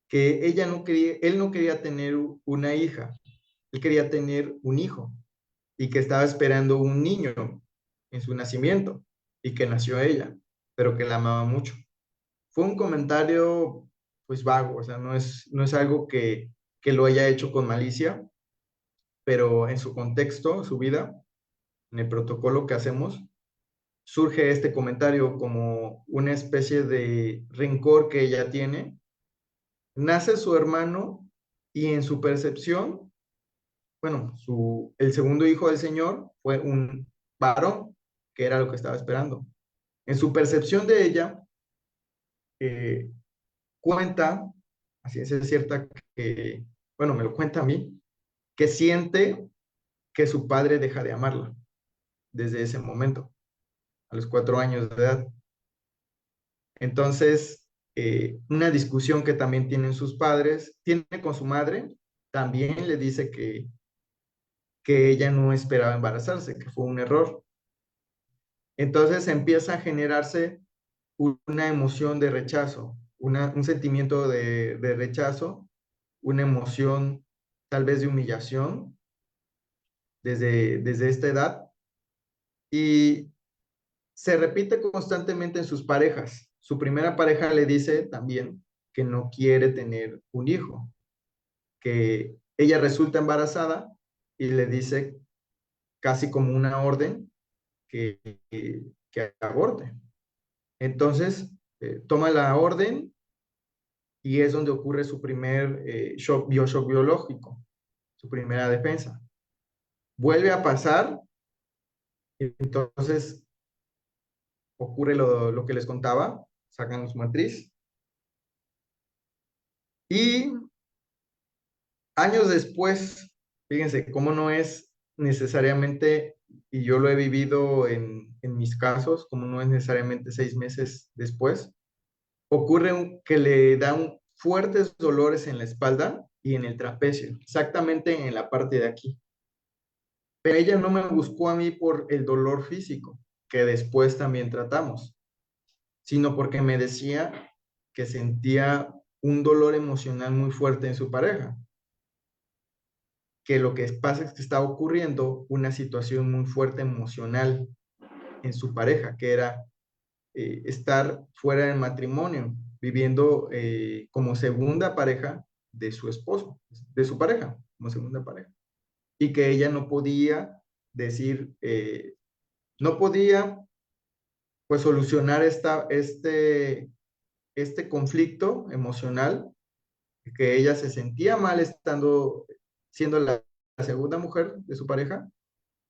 que él no quería tener una hija, él quería tener un hijo y que estaba esperando un niño en su nacimiento y que nació ella, pero que la amaba mucho. Fue un comentario pues vago, o sea, no es algo que lo haya hecho con malicia, pero en su contexto, su vida, en el protocolo que hacemos, surge este comentario como una especie de rencor que ella tiene. Nace su hermano y en su percepción, bueno, el segundo hijo del Señor fue un varón, que era lo que estaba esperando. En su percepción de ella, eh, cuenta, así es cierta, que, bueno, me lo cuenta a mí, que siente que su padre deja de amarla desde ese momento, a los 4 años de edad. Entonces, una discusión que también tienen sus padres, tiene con su madre, también le dice que ella no esperaba embarazarse, que fue un error. Entonces empieza a generarse una emoción de rechazo, un sentimiento de rechazo, una emoción tal vez de humillación desde esta edad y se repite constantemente en sus parejas. Su primera pareja le dice también que no quiere tener un hijo, que ella resulta embarazada y le dice casi como una orden que aborte. Entonces, toma la orden y es donde ocurre su primer shock biológico, su primera defensa. Vuelve a pasar, entonces ocurre lo que les contaba, sacan su matriz y años después, fíjense cómo no es necesariamente, y yo lo he vivido en mis casos, como no es necesariamente 6 meses después, ocurre que le dan fuertes dolores en la espalda y en el trapecio, exactamente en la parte de aquí. Pero ella no me buscó a mí por el dolor físico, que después también tratamos, sino porque me decía que sentía un dolor emocional muy fuerte en su pareja, que lo que pasa es que estaba ocurriendo una situación muy fuerte emocional en su pareja, que era estar fuera del matrimonio, viviendo como segunda pareja de su esposo, de su pareja, como segunda pareja. Y que ella no podía decir, no podía pues solucionar este conflicto emocional, que ella se sentía mal siendo la segunda mujer de su pareja,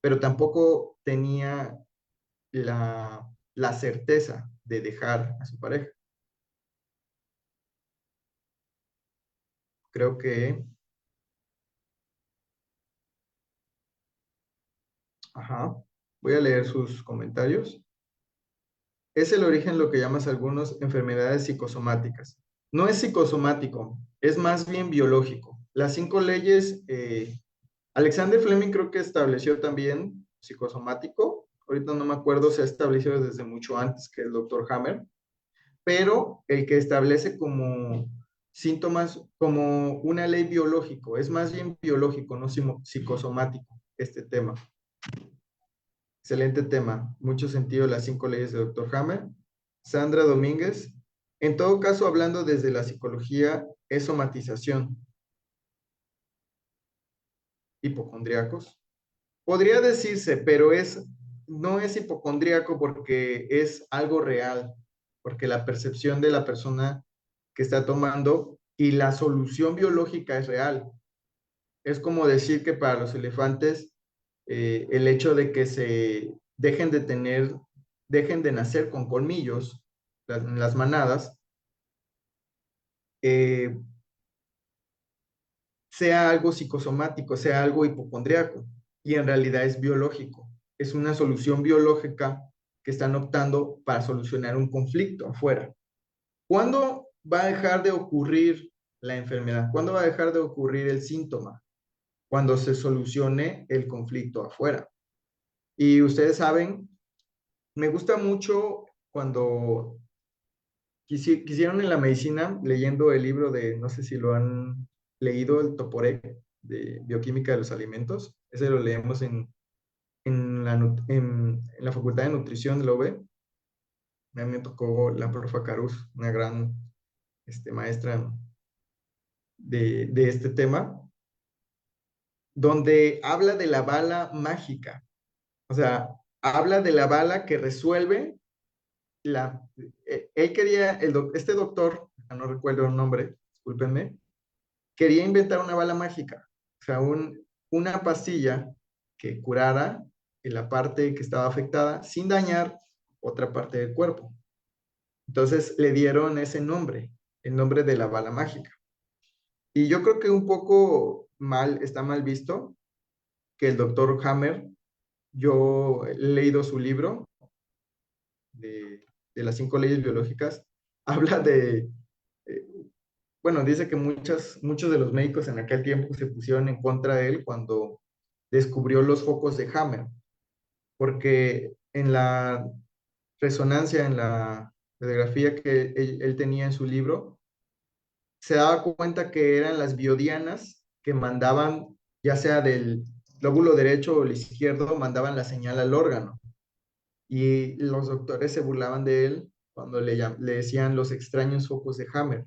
pero tampoco tenía la certeza de dejar a su pareja. Creo que, ajá, voy a leer sus comentarios. Es el origen lo que llamas algunos enfermedades psicosomáticas. No es psicosomático, es más bien biológico. Las 5 leyes, Alexander Fleming creo que estableció también psicosomático. Ahorita no me acuerdo, se ha establecido desde mucho antes que el doctor Hammer, pero el que establece como síntomas, como una ley biológico, es más bien biológico, no psicosomático, este tema. Excelente tema, mucho sentido las 5 leyes de doctor Hammer. Sandra Domínguez, en todo caso, hablando desde la psicología, es somatización. Hipocondríacos. Podría decirse, pero no es hipocondríaco porque es algo real, porque la percepción de la persona que está tomando y la solución biológica es real. Es como decir que para los elefantes el hecho de que se dejen de nacer con colmillos, las manadas, eh, sea algo psicosomático, sea algo hipocondriaco, y en realidad es biológico. Es una solución biológica que están optando para solucionar un conflicto afuera. ¿Cuándo va a dejar de ocurrir la enfermedad? ¿Cuándo va a dejar de ocurrir el síntoma? Cuando se solucione el conflicto afuera. Y ustedes saben, me gusta mucho cuando quisieron en la medicina, leyendo el libro de, no sé si lo han leído, el Toporek, de Bioquímica de los Alimentos. Ese lo leemos en la Facultad de Nutrición de la UB. A mí me tocó la profa Caruz, una gran maestra de este tema, donde habla de la bala mágica. O sea, habla de la bala que resuelve él quería, este doctor, no recuerdo el nombre, discúlpenme, quería inventar una bala mágica, o sea, una pastilla que curara en la parte que estaba afectada sin dañar otra parte del cuerpo. Entonces le dieron ese nombre, el nombre de la bala mágica. Y yo creo que un poco está mal visto que el doctor Hammer, yo he leído su libro de las 5 leyes biológicas, habla eh, bueno, dice que muchos de los médicos en aquel tiempo se pusieron en contra de él cuando descubrió los focos de Hammer, porque en la resonancia, en la radiografía que él tenía en su libro, se daba cuenta que eran las biodianas que mandaban, ya sea del lóbulo derecho o el izquierdo, mandaban la señal al órgano. Y los doctores se burlaban de él cuando le decían los extraños focos de Hammer.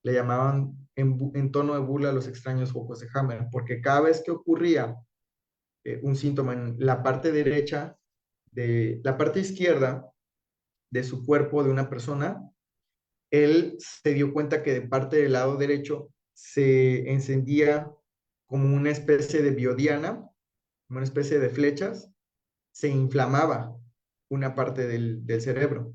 Le llamaban en tono de burla los extraños focos de Hammer, porque cada vez que ocurría un síntoma en la parte derecha, de la parte izquierda de su cuerpo de una persona, él se dio cuenta que de parte del lado derecho se encendía como una especie de biodiana, como una especie de flechas, se inflamaba una parte del cerebro.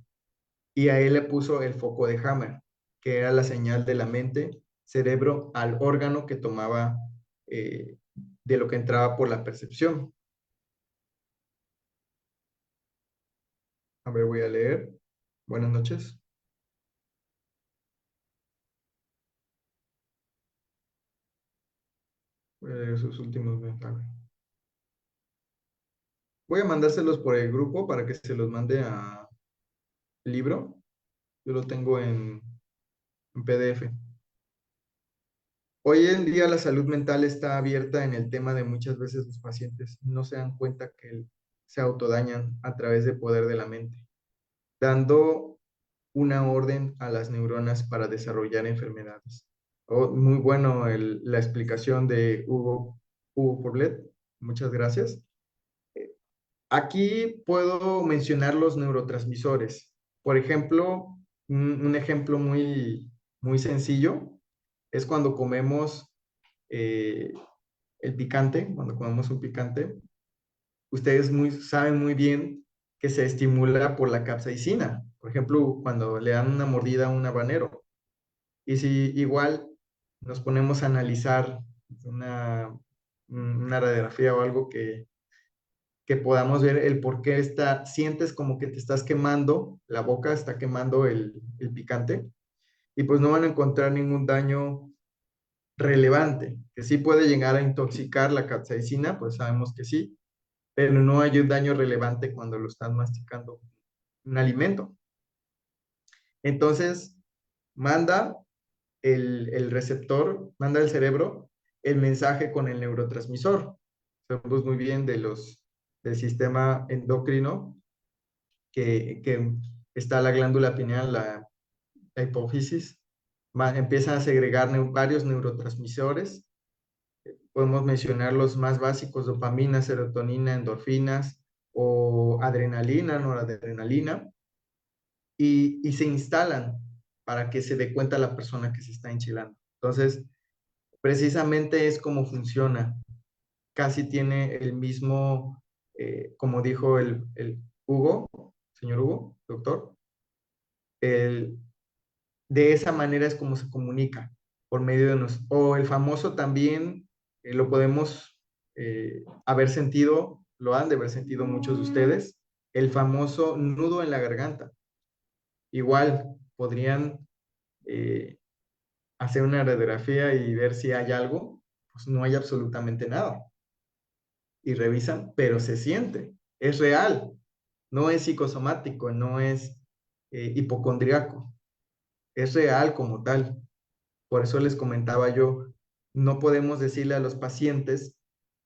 Y a él le puso el foco de Hammer, que era la señal de la mente, cerebro al órgano que tomaba de lo que entraba por la percepción. A ver, voy a leer. Buenas noches. Voy a leer sus últimos mensajes. Voy a mandárselos por el grupo para que se los mande a libro. Yo lo tengo en PDF. Hoy en día la salud mental está abierta en el tema de muchas veces los pacientes no se dan cuenta que se autodañan a través del poder de la mente, dando una orden a las neuronas para desarrollar enfermedades. Oh, muy bueno la explicación de Hugo Poblet. Muchas gracias. Aquí puedo mencionar los neurotransmisores. Por ejemplo, un ejemplo muy sencillo es cuando comemos el picante, cuando comemos un picante, ustedes saben muy bien que se estimula por la capsaicina. Por ejemplo, cuando le dan una mordida a un habanero. Y si igual nos ponemos a analizar una radiografía o algo que podamos ver el por qué sientes como que te estás quemando, la boca está quemando el picante, y pues no van a encontrar ningún daño relevante, que sí puede llegar a intoxicar la capsaicina, pues sabemos que sí, pero no hay un daño relevante cuando lo están masticando un alimento. Entonces, manda el receptor, manda el cerebro el mensaje con el neurotransmisor. Sabemos muy bien del sistema endocrino que está la glándula pineal, la hipófisis, empiezan a segregar varios neurotransmisores. Podemos mencionar los más básicos: dopamina, serotonina, endorfinas o adrenalina, noradrenalina, y se instalan para que se dé cuenta la persona que se está enchilando. Entonces, precisamente es como funciona. Casi tiene el mismo, como dijo el Hugo, señor Hugo, doctor, de esa manera es como se comunica, por medio de nosotros. O el famoso también, lo podemos haber sentido, lo han de haber sentido muchos de ustedes, el famoso nudo en la garganta. Igual podrían hacer una radiografía y ver si hay algo. Pues no hay absolutamente nada. Y revisan, pero se siente, es real, no es psicosomático, no es hipocondriaco, es real como tal. Por eso les comentaba yo, no podemos decirle a los pacientes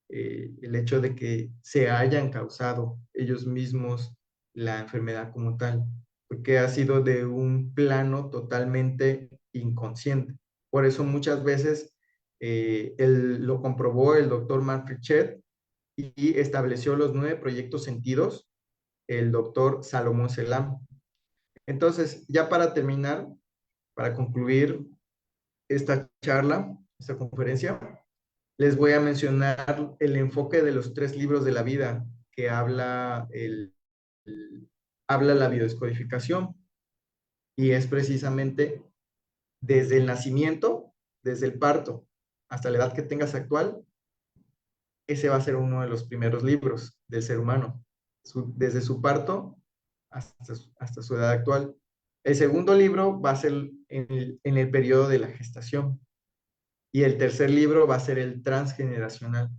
el hecho de que se hayan causado ellos mismos la enfermedad como tal, porque ha sido de un plano totalmente inconsciente. Por eso muchas veces lo comprobó el doctor Mark Richet y estableció los 9 proyectos sentidos el doctor Salomón Selam. Entonces, ya para terminar, para concluir esta charla, esta conferencia, les voy a mencionar el enfoque de los 3 libros de la vida que habla la biodescodificación, y es precisamente desde el nacimiento, desde el parto, hasta la edad que tengas actual. Ese va a ser uno de los primeros libros del ser humano, desde su parto hasta su edad actual. El segundo libro va a ser en el periodo de la gestación. Y el tercer libro va a ser el transgeneracional.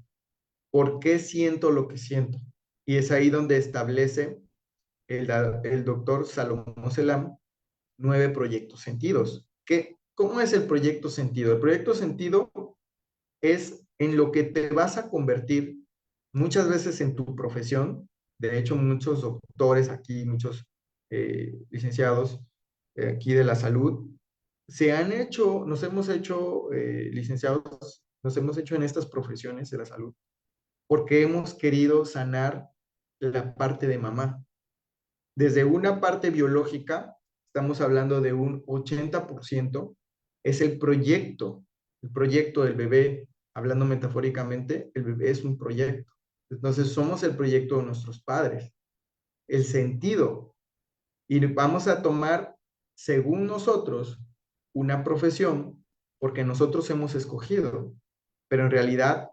¿Por qué siento lo que siento? Y es ahí donde establece el doctor Salomón Selam 9 proyectos sentidos. ¿Cómo es el proyecto sentido? El proyecto sentido es en lo que te vas a convertir muchas veces en tu profesión. De hecho, muchos doctores aquí, muchos licenciados aquí de la salud, nos hemos hecho licenciados, nos hemos hecho en estas profesiones de la salud, porque hemos querido sanar la parte de mamá. Desde una parte biológica, estamos hablando de un 80%, es el proyecto del bebé. Hablando metafóricamente, el bebé es un proyecto. Entonces, somos el proyecto de nuestros padres. El sentido. Y vamos a tomar, según nosotros, una profesión, porque nosotros hemos escogido. Pero en realidad,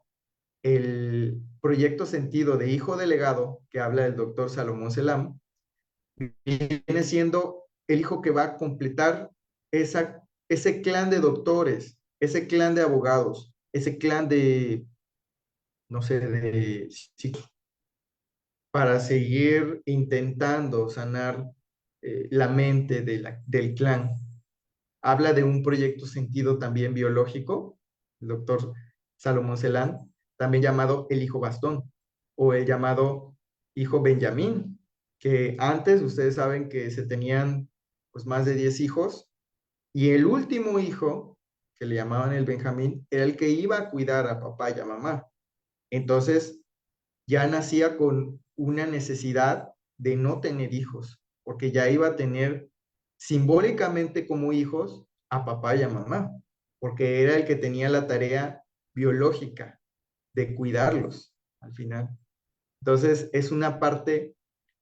el proyecto sentido de hijo delegado, que habla el doctor Salomón Selam, viene siendo el hijo que va a completar ese clan de doctores, ese clan de abogados, ese clan de, no sé, para seguir intentando sanar la mente del clan. Habla de un proyecto sentido también biológico, el doctor Salomón Selam, también llamado el hijo bastón o el llamado hijo Benjamín, que antes ustedes saben que se tenían pues más de 10 hijos, y el último hijo, que le llamaban el Benjamín, era el que iba a cuidar a papá y a mamá. Entonces ya nacía con una necesidad de no tener hijos, porque ya iba a tener simbólicamente como hijos a papá y a mamá, porque era el que tenía la tarea biológica de cuidarlos al final. Entonces, es una parte,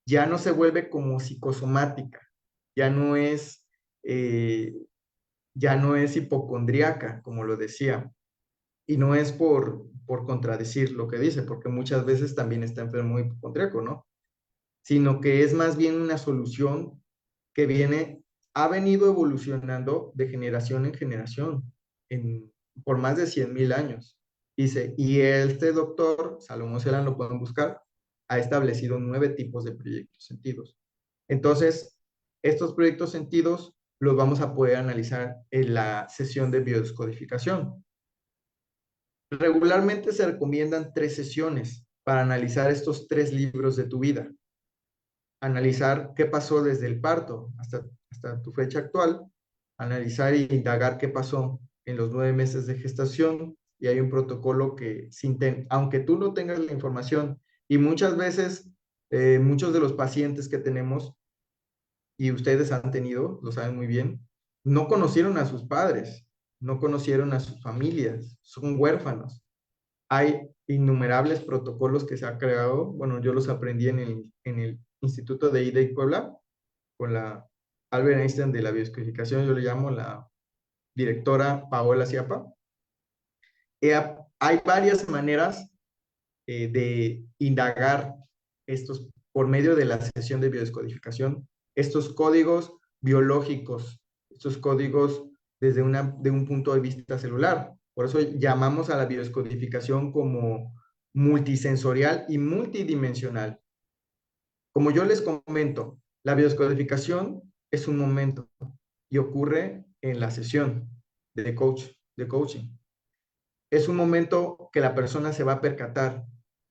ya no se vuelve como psicosomática, ya no es, eh, ya no es hipocondríaca, como lo decía, y no es por contradecir lo que dice, porque muchas veces también está enfermo hipocondríaco, ¿no? Sino que es más bien una solución que ha venido evolucionando de generación en generación, por más de 100,000 años. Y este doctor, Salomón Celan, lo pueden buscar, ha establecido 9 tipos de proyectos sentidos. Entonces, estos proyectos sentidos los vamos a poder analizar en la sesión de biodescodificación. Regularmente se recomiendan 3 sesiones para analizar estos 3 libros de tu vida. Analizar qué pasó desde el parto hasta tu fecha actual, analizar e indagar qué pasó en los 9 meses de gestación, y hay un protocolo que, aunque tú no tengas la información, y muchas veces, muchos de los pacientes que tenemos, y ustedes han tenido, lo saben muy bien, no conocieron a sus padres, no conocieron a sus familias, son huérfanos. Hay innumerables protocolos que se ha creado, bueno, yo los aprendí en el Instituto de IDEC Puebla, con la Albert Einstein de la bioscodificación, yo le llamo la directora Paola Ciapa. Hay varias maneras de indagar estos, por medio de la sesión de biodescodificación, estos códigos biológicos, estos códigos desde de un punto de vista celular. Por eso llamamos a la biodescodificación como multisensorial y multidimensional. Como yo les comento, la biodescodificación es un momento y ocurre en la sesión de coaching. Es un momento que la persona se va a percatar,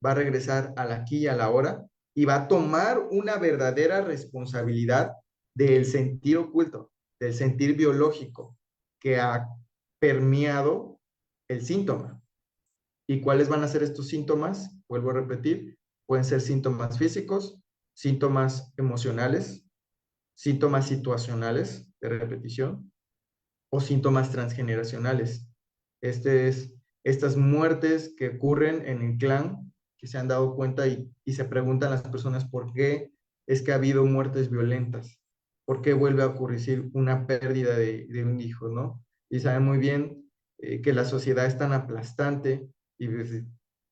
va a regresar al aquí y a la hora y va a tomar una verdadera responsabilidad del sentir oculto, del sentir biológico que ha permeado el síntoma. ¿Y cuáles van a ser estos síntomas? Vuelvo a repetir, pueden ser síntomas físicos, síntomas emocionales, síntomas situacionales de repetición o síntomas transgeneracionales. Estas muertes que ocurren en el clan, que se han dado cuenta y se preguntan las personas por qué es que ha habido muertes violentas, por qué vuelve a ocurrir una pérdida de un hijo, ¿no? Y saben muy bien que la sociedad es tan aplastante y pues,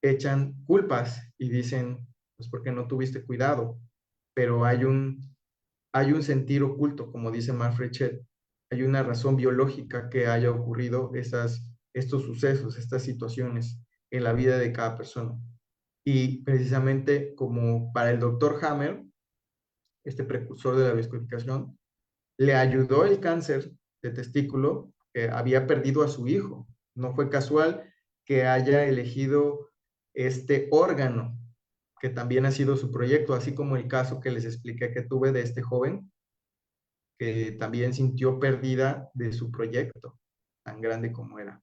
echan culpas y dicen, pues porque no tuviste cuidado, pero hay un sentir oculto, como dice Manfred Chet, hay una razón biológica que haya ocurrido estos sucesos, estas situaciones en la vida de cada persona. Y precisamente como para el doctor Hammer, este precursor de la bioscodificación, le ayudó el cáncer de testículo, que había perdido a su hijo. No fue casual que haya elegido este órgano, que también ha sido su proyecto, así como el caso que les expliqué que tuve de este joven, que también sintió pérdida de su proyecto, tan grande como era.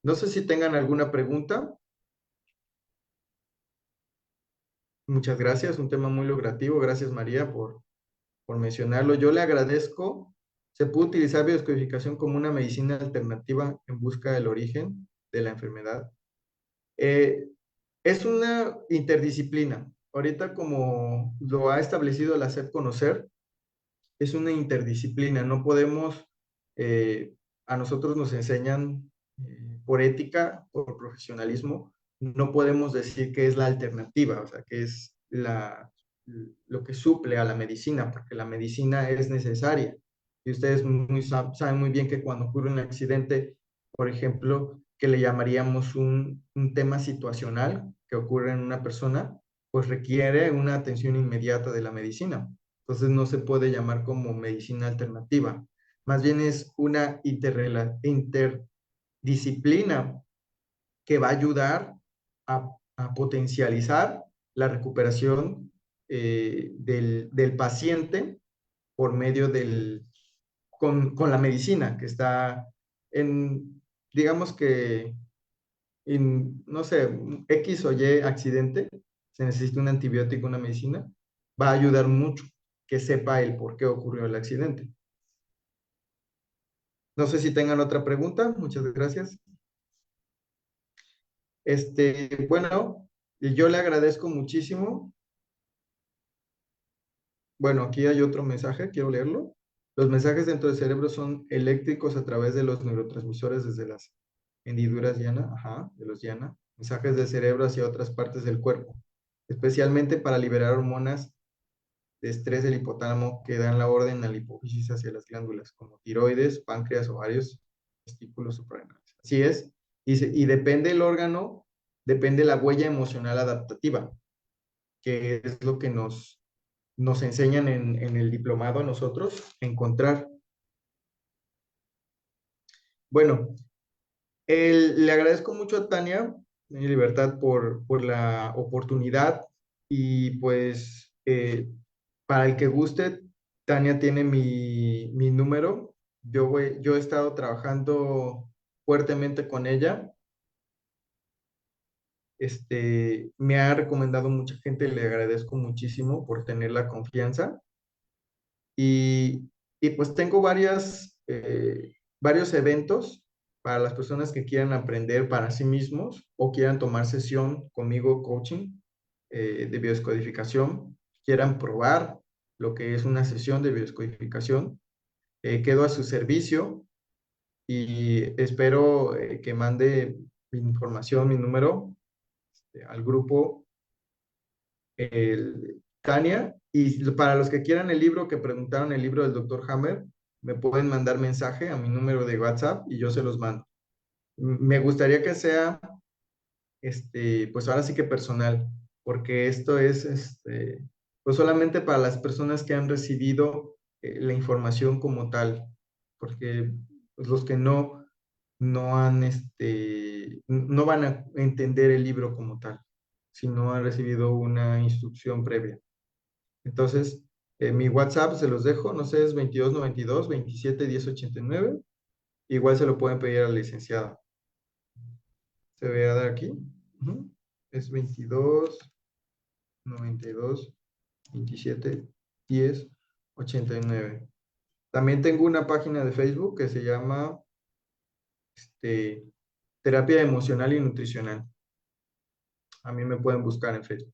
No sé si tengan alguna pregunta. Muchas gracias, un tema muy lucrativo. Gracias, María, por mencionarlo. Yo le agradezco. Se puede utilizar biodescodificación como una medicina alternativa en busca del origen de la enfermedad. Es una interdisciplina. Ahorita, como lo ha establecido la SEP Conocer, es una interdisciplina. No podemos, a nosotros nos enseñan por ética, por profesionalismo, no podemos decir que es la alternativa, o sea, que es lo que suple a la medicina, porque la medicina es necesaria. Y ustedes saben muy bien que cuando ocurre un accidente, por ejemplo, que le llamaríamos un tema situacional que ocurre en una persona, pues requiere una atención inmediata de la medicina. Entonces no se puede llamar como medicina alternativa. Más bien es una interdisciplina que va a ayudar a potencializar la recuperación del paciente por medio con la medicina que está digamos que no sé, X o Y accidente, se necesita un antibiótico, una medicina, va a ayudar mucho que sepa el por qué ocurrió el accidente. No sé si tengan otra pregunta. Muchas gracias. Bueno, yo le agradezco muchísimo. Bueno, aquí hay otro mensaje, quiero leerlo. Los mensajes dentro del cerebro son eléctricos a través de los neurotransmisores desde las hendiduras diana, ajá, de los diana, mensajes del cerebro hacia otras partes del cuerpo, especialmente para liberar hormonas de estrés del hipotálamo que dan la orden a la hipófisis hacia las glándulas, como tiroides, páncreas, ovarios, testículos suprarrenales. Así es, y depende el órgano, depende la huella emocional adaptativa, que es lo que nos enseñan en el diplomado a nosotros a encontrar. Bueno, le agradezco mucho a Tania, mi libertad, por la oportunidad y pues para el que guste, Tania tiene mi número. Yo he estado trabajando fuertemente con ella. Me ha recomendado mucha gente, le agradezco muchísimo por tener la confianza. Y pues tengo varios eventos para las personas que quieran aprender para sí mismos o quieran tomar sesión conmigo, coaching de biodescodificación, quieran probar lo que es una sesión de biodescodificación. Quedo a su servicio y espero que mande mi información, mi número al grupo Tania. Y para los que quieran el libro, que preguntaron el libro del Dr. Hammer, me pueden mandar mensaje a mi número de WhatsApp y yo se los mando. Me gustaría que sea, pues ahora sí que personal, porque esto es, pues solamente para las personas que han recibido la información como tal, porque pues, los que no han, no van a entender el libro como tal, si no han recibido una instrucción previa. Entonces, mi WhatsApp se los dejo, no sé, es 2292-271089. Igual se lo pueden pedir a la licenciada. Se ve a dar aquí. Ujú. Es 2292-271089. También tengo una página de Facebook que se llama Terapia Emocional y Nutricional. A mí me pueden buscar en Facebook.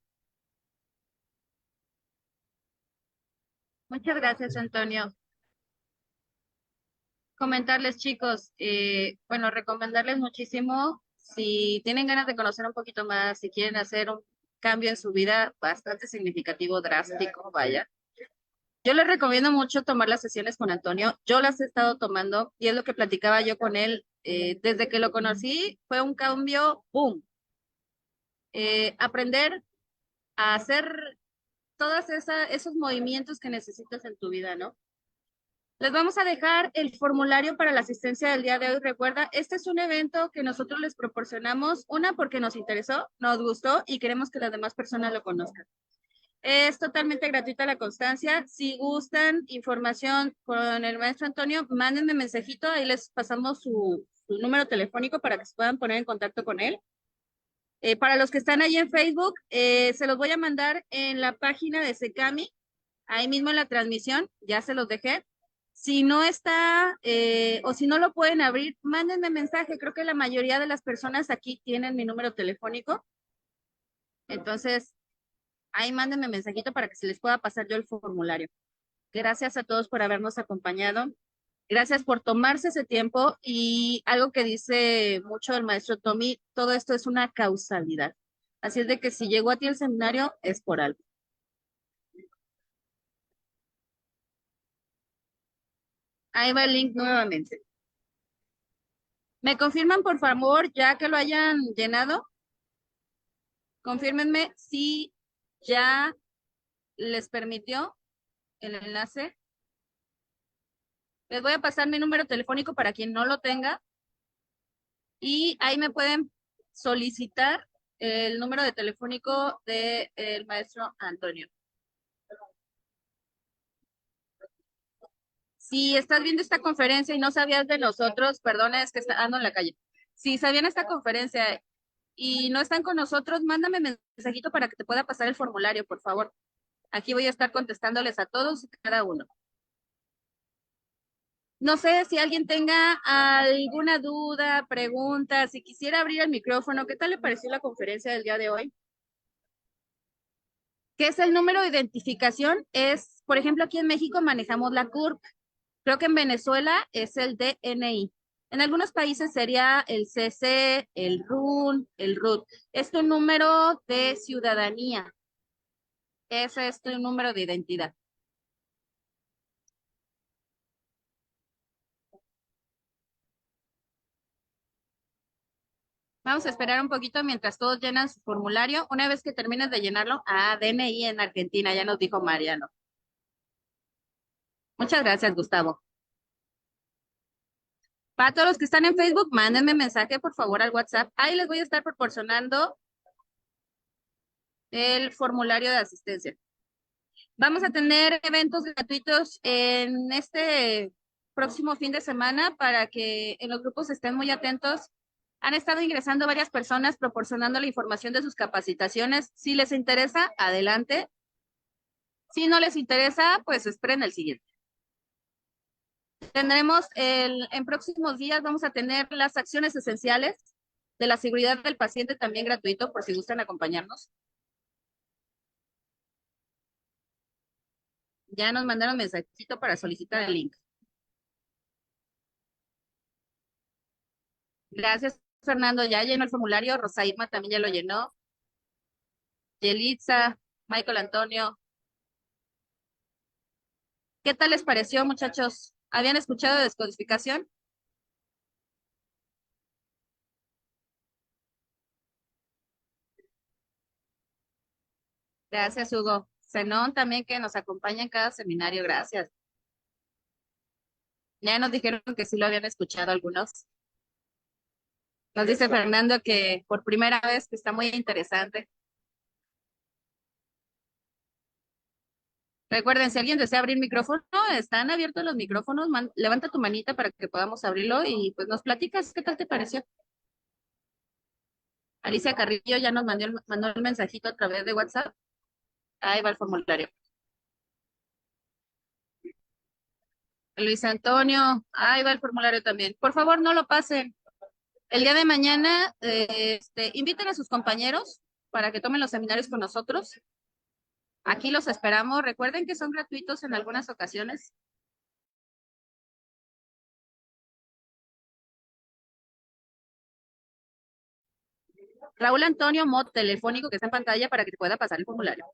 Muchas gracias, Antonio. Comentarles, chicos, bueno, recomendarles muchísimo, si tienen ganas de conocer un poquito más, si quieren hacer un cambio en su vida bastante significativo, drástico, vaya. Yo les recomiendo mucho tomar las sesiones con Antonio. Yo las he estado tomando y es lo que platicaba yo con él. Desde que lo conocí fue un cambio, ¡boom! Aprender a hacer todos esos movimientos que necesitas en tu vida, ¿no? Les vamos a dejar el formulario para la asistencia del día de hoy. Recuerda, este es un evento que nosotros les proporcionamos, una porque nos interesó, nos gustó y queremos que las demás personas lo conozcan. Es totalmente gratuita la constancia. Si gustan información con el maestro Antonio, mándenme mensajito, ahí les pasamos su número telefónico para que se puedan poner en contacto con él. Para los que están ahí en Facebook, se los voy a mandar en la página de Secami, ahí mismo en la transmisión, ya se los dejé. Si no está o si no lo pueden abrir, mándenme mensaje. Creo que la mayoría de las personas aquí tienen mi número telefónico. Entonces, ahí mándenme mensajito para que se les pueda pasar yo el formulario. Gracias a todos por habernos acompañado. Gracias por tomarse ese tiempo y algo que dice mucho el maestro Tommy, todo esto es una causalidad. Así es de que si llegó a ti el seminario es por algo. Ahí va el link nuevamente. ¿Me confirman, por favor, ya que lo hayan llenado? Confírmenme si ya les permitió el enlace. Les voy a pasar mi número telefónico para quien no lo tenga. Y ahí me pueden solicitar el número de telefónico del maestro Antonio. Si estás viendo esta conferencia y no sabías de nosotros, perdona, es que ando en la calle. Si sabían esta conferencia y no están con nosotros, mándame mensajito para que te pueda pasar el formulario, por favor. Aquí voy a estar contestándoles a todos y cada uno. No sé si alguien tenga alguna duda, pregunta, si quisiera abrir el micrófono, ¿qué tal le pareció la conferencia del día de hoy? ¿Qué es el número de identificación? Es, por ejemplo, aquí en México manejamos la CURP. Creo que en Venezuela es el DNI. En algunos países sería el CC, el RUN, el RUT. Es tu número de ciudadanía. Ese es tu número de identidad. Vamos a esperar un poquito mientras todos llenan su formulario. Una vez que termines de llenarlo, DNI en Argentina, ya nos dijo Mariano. Muchas gracias, Gustavo. Para todos los que están en Facebook, mándenme mensaje, por favor, al WhatsApp. Ahí les voy a estar proporcionando el formulario de asistencia. Vamos a tener eventos gratuitos en este próximo fin de semana para que en los grupos estén muy atentos. Han estado ingresando varias personas proporcionando la información de sus capacitaciones. Si les interesa, adelante. Si no les interesa, pues esperen el siguiente. Tendremos en próximos días, vamos a tener las acciones esenciales de la seguridad del paciente también gratuito, por si gustan acompañarnos. Ya nos mandaron mensajito para solicitar el link. Gracias, Fernando. Ya llenó el formulario. Rosa Irma también ya lo llenó. Yelitza, Michael Antonio. ¿Qué tal les pareció, muchachos? ¿Habían escuchado de descodificación? Gracias, Hugo. Zenón también que nos acompaña en cada seminario. Gracias. Ya nos dijeron que sí lo habían escuchado algunos. Nos dice Fernando que por primera vez que está muy interesante. Recuerden, si alguien desea abrir micrófono, están abiertos los micrófonos. Levanta tu manita para que podamos abrirlo y pues nos platicas qué tal te pareció. Alicia Carrillo ya nos mandó el mensajito a través de WhatsApp. Ahí va el formulario. Luis Antonio, ahí va el formulario también. Por favor, no lo pasen. El día de mañana, inviten a sus compañeros para que tomen los seminarios con nosotros. Aquí los esperamos. Recuerden que son gratuitos en algunas ocasiones. Raúl Antonio, mod telefónico que está en pantalla para que te pueda pasar el formulario.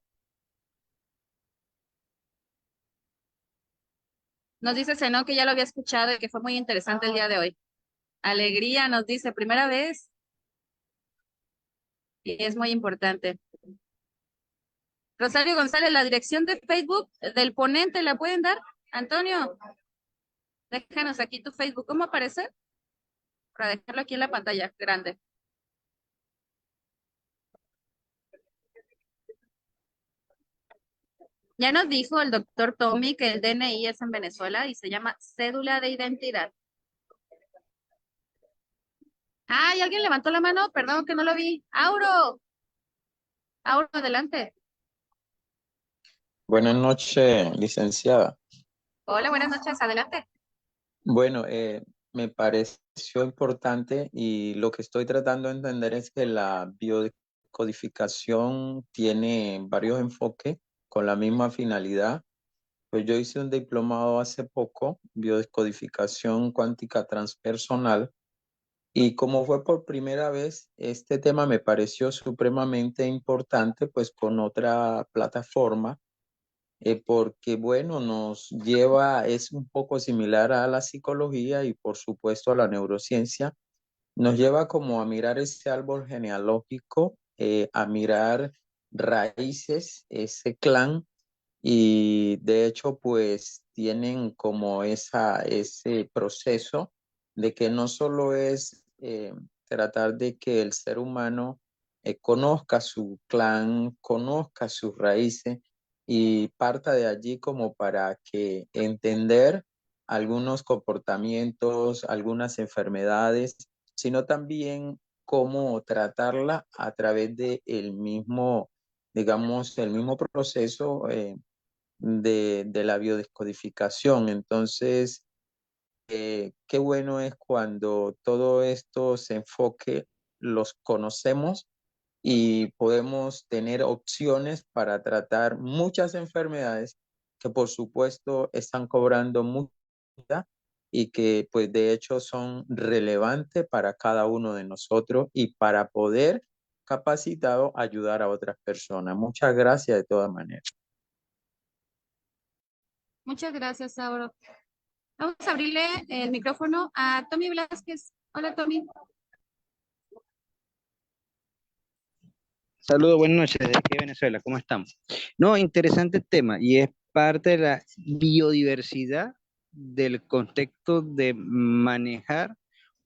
Nos dice Zenón que ya lo había escuchado y que fue muy interesante el día de hoy. Alegría nos dice, primera vez. Y es muy importante. Rosario González, la dirección de Facebook del ponente, ¿la pueden dar? Antonio, déjanos aquí tu Facebook. ¿Cómo aparece? Para dejarlo aquí en la pantalla grande. Ya nos dijo el doctor Tommy que el DNI es en Venezuela y se llama cédula de identidad. Ay, ¿alguien levantó la mano? Perdón que no lo vi. Auro. Auro, adelante. Buenas noches, licenciada. Hola, buenas noches, adelante. Bueno, me pareció importante y lo que estoy tratando de entender es que la biodecodificación tiene varios enfoques con la misma finalidad. Pues yo hice un diplomado hace poco, biodescodificación cuántica transpersonal, y como fue por primera vez, este tema me pareció supremamente importante, pues con otra plataforma porque bueno, nos lleva, es un poco similar a la psicología y por supuesto a la neurociencia, nos lleva como a mirar ese árbol genealógico, a mirar raíces, ese clan, y de hecho pues tienen como ese proceso de que no solo es tratar de que el ser humano conozca su clan, conozca sus raíces y parta de allí como para que entender algunos comportamientos, algunas enfermedades, sino también cómo tratarla a través de el mismo, digamos, el mismo proceso de la biodescodificación. Entonces, qué bueno es cuando todo esto se enfoque, los conocemos y podemos tener opciones para tratar muchas enfermedades que por supuesto están cobrando mucha y que pues de hecho son relevantes para cada uno de nosotros y para poder capacitado ayudar a otras personas. Muchas gracias de todas maneras. Muchas gracias, Sauro. Vamos a abrirle el micrófono a Tommy Velázquez. Hola, Tommy. Saludos, buenas noches desde aquí Venezuela, ¿cómo estamos? No, interesante tema y es parte de la biodiversidad del contexto de manejar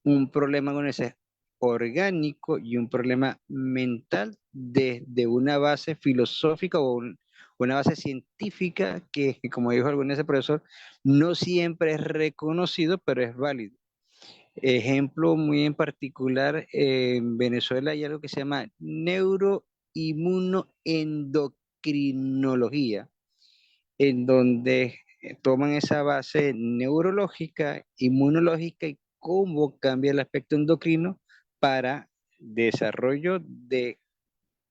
un problema con ese orgánico y un problema mental desde una base filosófica una base científica que, como dijo algún ese profesor, no siempre es reconocido, pero es válido. Ejemplo muy en particular, en Venezuela hay algo que se llama neuroinmunoendocrinología, en donde toman esa base neurológica, inmunológica y cómo cambia el aspecto endocrino para desarrollo de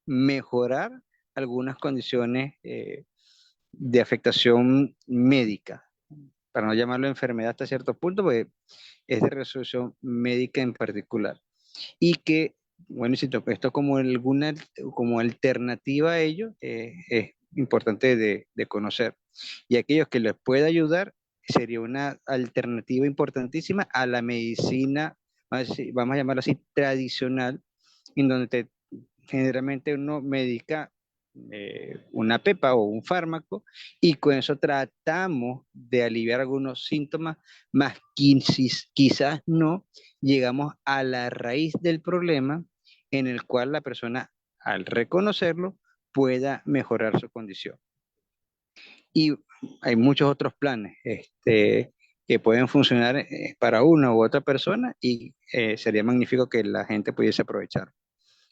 mejorar algunas condiciones de afectación médica, para no llamarlo enfermedad hasta cierto punto, pues es de resolución médica en particular. Y que, bueno, esto como alguna como alternativa a ello es importante de conocer. Y aquellos que les pueda ayudar sería una alternativa importantísima a la medicina, vamos a llamarlo así, tradicional, en donde generalmente uno medica una pepa o un fármaco y con eso tratamos de aliviar algunos síntomas, más quizás no llegamos a la raíz del problema en el cual la persona al reconocerlo pueda mejorar su condición. Y hay muchos otros planes que pueden funcionar para una u otra persona y sería magnífico que la gente pudiese aprovechar.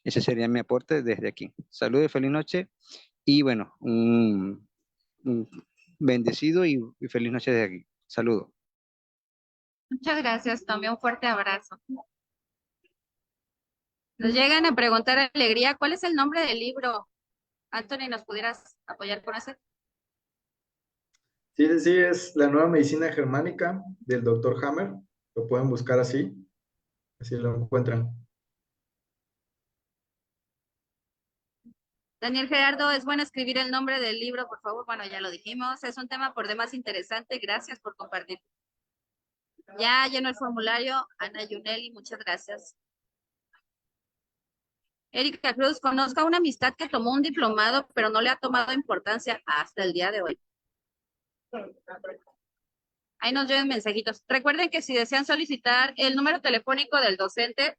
Ese sería mi aporte desde aquí. Saludos, feliz noche y bueno, un bendecido y feliz noche desde aquí. Saludos. Muchas gracias, Tommy. Un fuerte abrazo. Nos llegan a preguntar Alegría, ¿cuál es el nombre del libro? Anthony, ¿nos pudieras apoyar con ese? Sí, sí, sí, es La Nueva Medicina Germánica del Dr. Hammer. Lo pueden buscar así lo encuentran. Daniel Gerardo, es bueno escribir el nombre del libro, por favor. Bueno, ya lo dijimos. Es un tema por demás interesante. Gracias por compartir. Ya llenó el formulario. Ana Yuneli, muchas gracias. Erika Cruz, conozco a una amistad que tomó un diplomado, pero no le ha tomado importancia hasta el día de hoy. Ahí nos lleven mensajitos. Recuerden que si desean solicitar el número telefónico del docente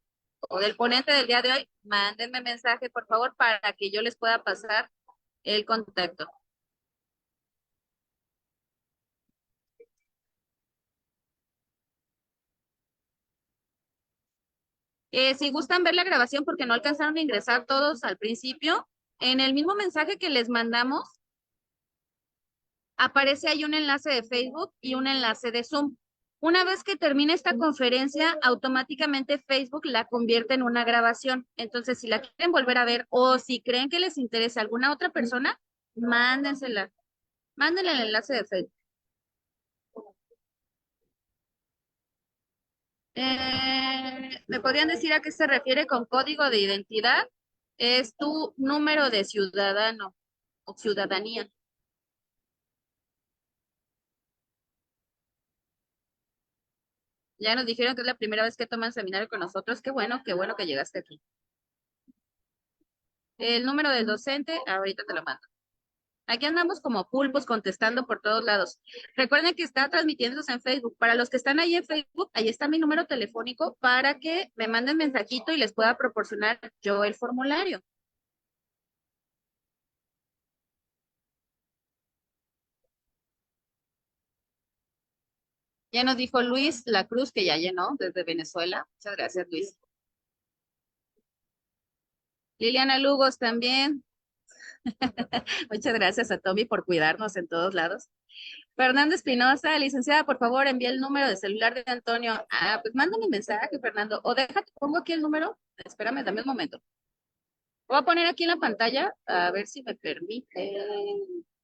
o del ponente del día de hoy, mándenme mensaje, por favor, para que yo les pueda pasar el contacto. Si gustan ver la grabación porque no alcanzaron a ingresar todos al principio, en el mismo mensaje que les mandamos, aparece ahí un enlace de Facebook y un enlace de Zoom. Una vez que termine esta conferencia, automáticamente Facebook la convierte en una grabación. Entonces, si la quieren volver a ver o si creen que les interesa a alguna otra persona, mándensela. Mándenle el enlace de Facebook. ¿Me podrían decir a qué se refiere con código de identidad? Es tu número de ciudadano o ciudadanía. Ya nos dijeron que es la primera vez que toman seminario con nosotros. Qué bueno que llegaste aquí. El número del docente, ahorita te lo mando. Aquí andamos como pulpos contestando por todos lados. Recuerden que está transmitiéndose en Facebook. Para los que están ahí en Facebook, ahí está mi número telefónico para que me manden mensajito y les pueda proporcionar yo el formulario. Ya nos dijo Luis La Cruz que ya llenó desde Venezuela. Muchas gracias, Luis. Liliana Lugos también. Muchas gracias a Tommy por cuidarnos en todos lados. Fernando Espinosa, licenciada, por favor, envía el número de celular de Antonio. Ah, pues mándame un mensaje, Fernando. O déjate, pongo aquí el número. Espérame, dame un momento. Voy a poner aquí en la pantalla, a ver si me permite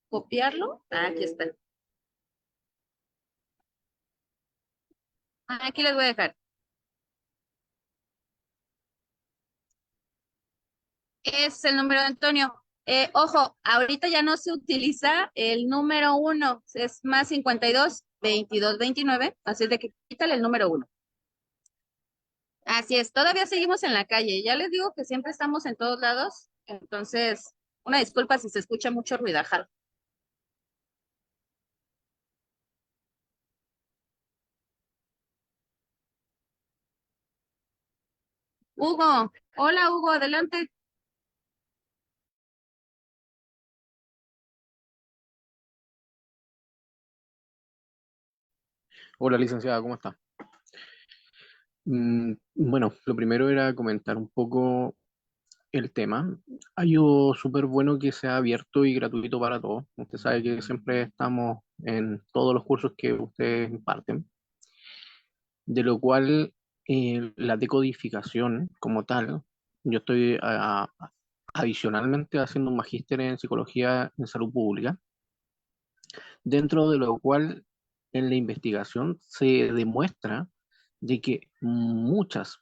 copiarlo. Ah, aquí está. Ah, aquí les voy a dejar. Es el número de Antonio. Ojo, ahorita ya no se utiliza el número 1, es más 52 22 29, así es de que quítale el número 1. Así es, todavía seguimos en la calle. Ya les digo que siempre estamos en todos lados, entonces, una disculpa si se escucha mucho ruidajal. Hugo, hola Hugo, adelante. Hola, licenciada, ¿cómo está? Bueno, lo primero era comentar un poco el tema. Hay algo súper bueno que sea abierto y gratuito para todos. Usted sabe que siempre estamos en todos los cursos que ustedes imparten, de lo cual la decodificación como tal, yo estoy adicionalmente haciendo un magíster en psicología en salud pública, dentro de lo cual en la investigación se demuestra de que muchas,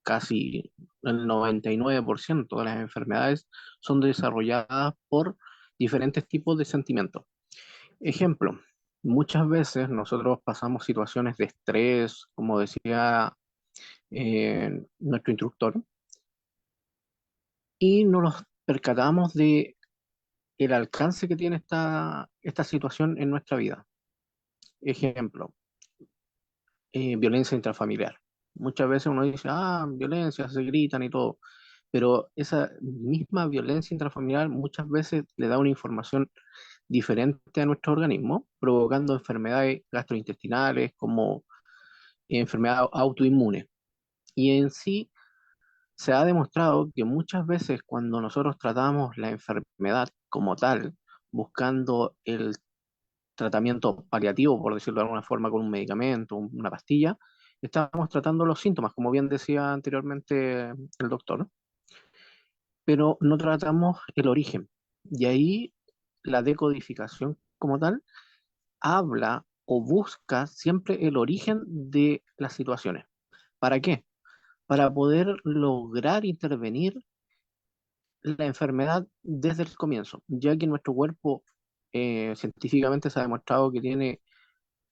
casi el 99% de las enfermedades son desarrolladas por diferentes tipos de sentimientos. Ejemplo, muchas veces nosotros pasamos situaciones de estrés, como decía nuestro instructor, y no nos percatamos de el alcance que tiene esta situación en nuestra vida. Ejemplo, violencia intrafamiliar. Muchas veces uno dice, violencia, se gritan y todo, pero esa misma violencia intrafamiliar muchas veces le da una información diferente a nuestro organismo, provocando enfermedades gastrointestinales como enfermedades autoinmunes. Y en sí se ha demostrado que muchas veces cuando nosotros tratamos la enfermedad como tal, buscando el tratamiento paliativo, por decirlo de alguna forma, con un medicamento, una pastilla, estamos tratando los síntomas, como bien decía anteriormente el doctor, pero no tratamos el origen. Y ahí la decodificación como tal habla o busca siempre el origen de las situaciones. ¿Para qué? Para poder lograr intervenir la enfermedad desde el comienzo, ya que nuestro cuerpo científicamente se ha demostrado que tiene